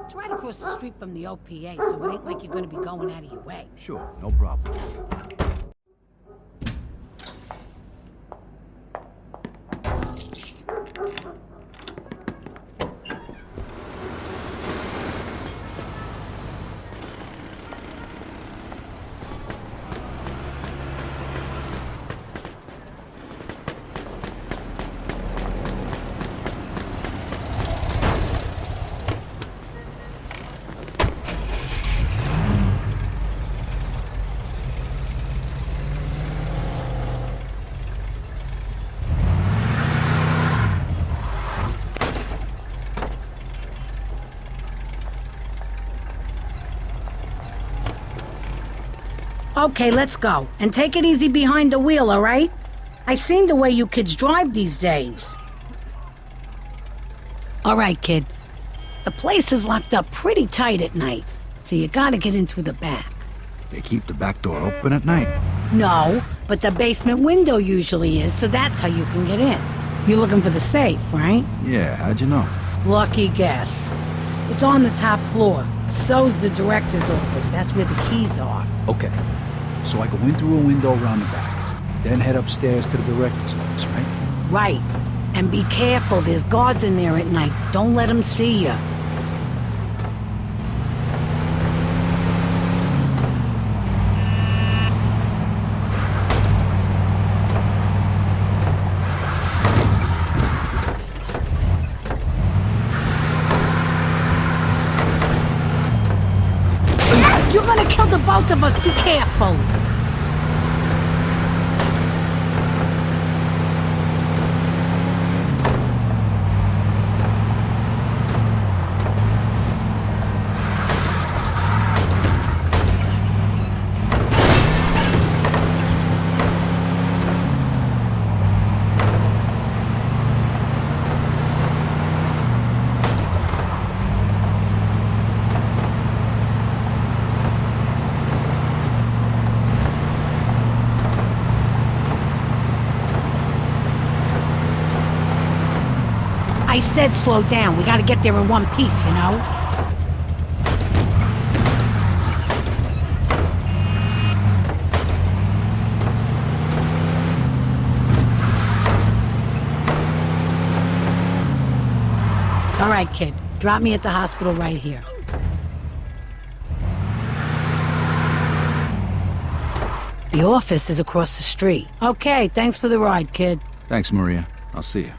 It's right across the street from the OPA, so it ain't like you're gonna be going out of your way. Sure, no problem. Okay, let's go. And take it easy behind the wheel, all right? I seen the way you kids drive these days. All right, kid. The place is locked up pretty tight at night, so you gotta get in through the back. They keep the back door open at night. No, but the basement window usually is, so that's how you can get in. You're looking for the safe, right? Yeah, how'd you know? Lucky guess. It's on the top floor. So's the director's office. That's where the keys are. Okay, so I go in through a window around the back, then head upstairs to the director's office, right? Right. And be careful, there's guards in there at night. Don't let them see you. You're gonna kill the both of us, be careful! I said slow down. We gotta get there in one piece, you know? All right, kid. Drop me at the hospital right here. The office is across the street. Okay, thanks for the ride, kid. Thanks, Maria. I'll see you.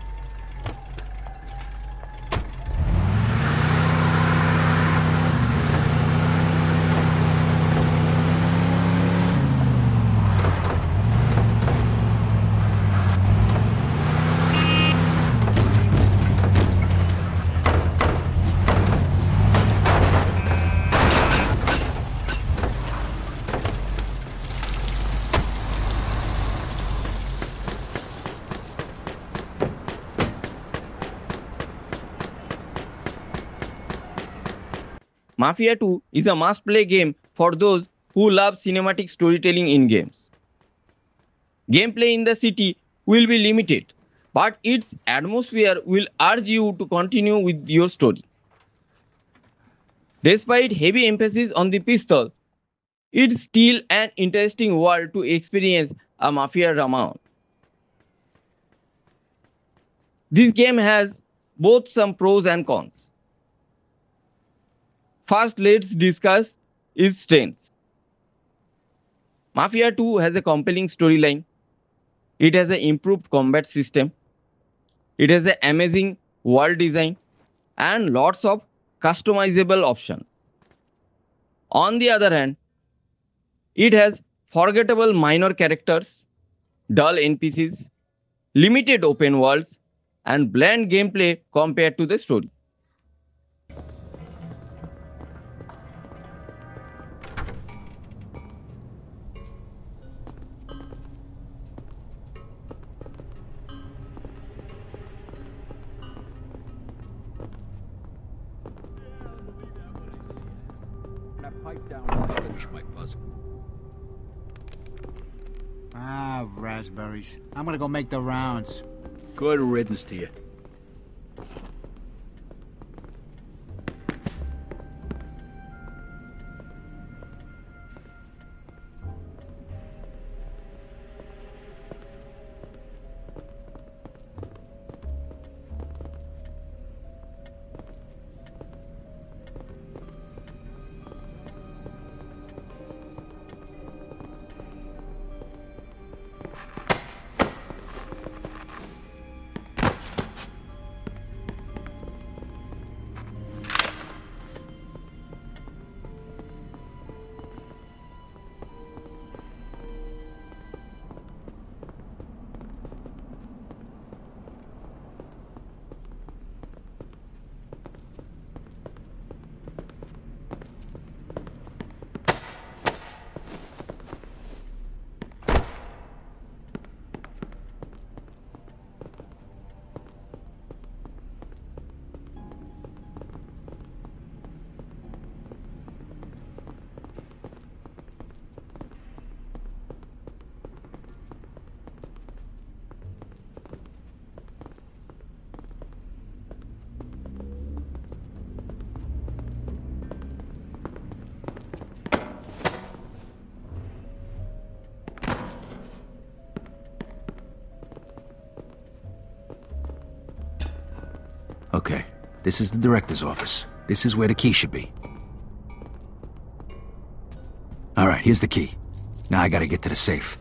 Mafia 2 is a must-play game for those who love cinematic storytelling in games. Gameplay in the city will be limited, but its atmosphere will urge you to continue with your story. Despite heavy emphasis on the pistol, it's still an interesting world to experience a Mafia Raman. This game has both some pros and cons. First, let's discuss its strengths. Mafia 2 has a compelling storyline. It has an improved combat system. It has an amazing world design and lots of customizable options. On the other hand, it has forgettable minor characters, dull NPCs, limited open worlds, and bland gameplay compared to the story. Pipe down while I finish my puzzle. Ah, raspberries. I'm gonna go make the rounds. Good riddance to you. Okay, this is the director's office. This is where the key should be. All right, here's the key. Now I gotta get to the safe.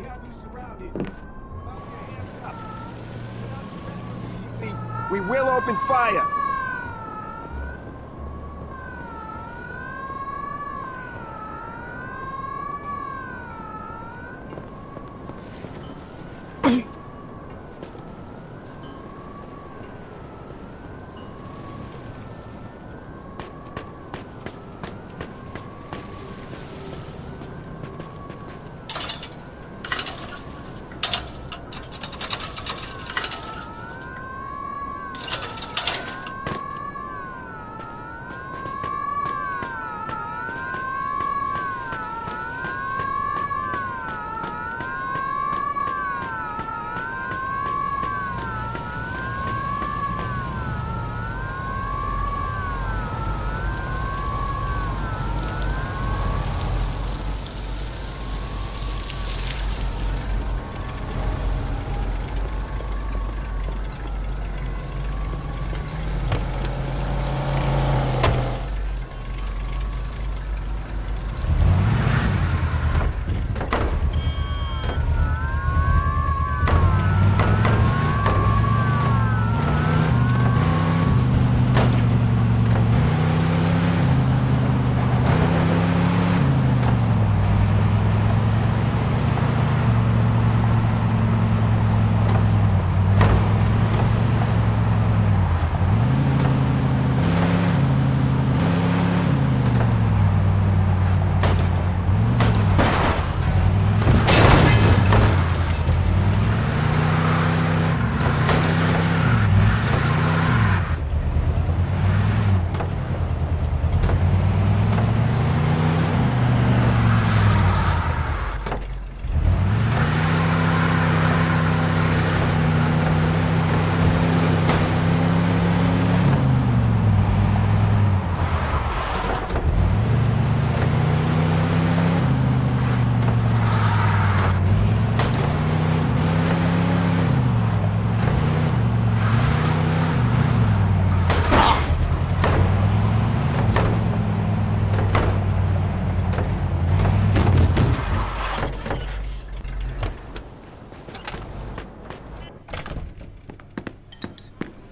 We have you surrounded. Come out with your hands up. Do not surrender immediately. We will open fire.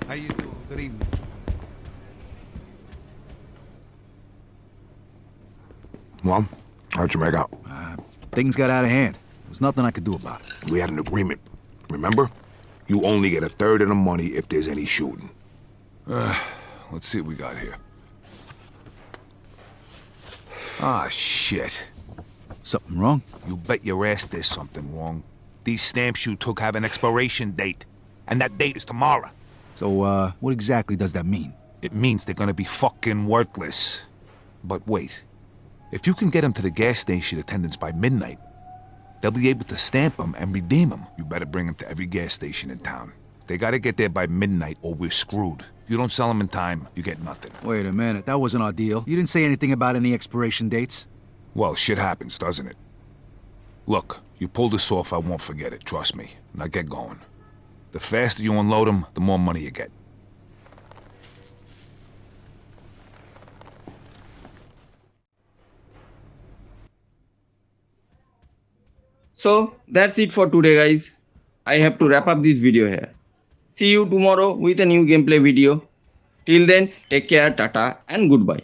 How you doing? Good evening. Well, how'd you make out? Things got out of hand. There was nothing I could do about it. We had an agreement, remember? You only get a third of the money if there's any shooting. Let's see what we got here. Ah, shit. Something wrong? You bet your ass there's something wrong. These stamps you took have an expiration date, and that date is tomorrow. So, what exactly does that mean? It means they're gonna be fucking worthless. But wait. If you can get them to the gas station attendants by midnight, they'll be able to stamp them and redeem them. You better bring them to every gas station in town. They gotta get there by midnight or we're screwed. If you don't sell them in time, you get nothing. Wait a minute, that wasn't our deal. You didn't say anything about any expiration dates? Well, shit happens, doesn't it? Look, you pull this off, I won't forget it, trust me. Now get going. The faster you unload them, the more money you get. So that's it for today, guys. I have to wrap up this video here. See you tomorrow with a new gameplay video. Till then, take care, tata and goodbye.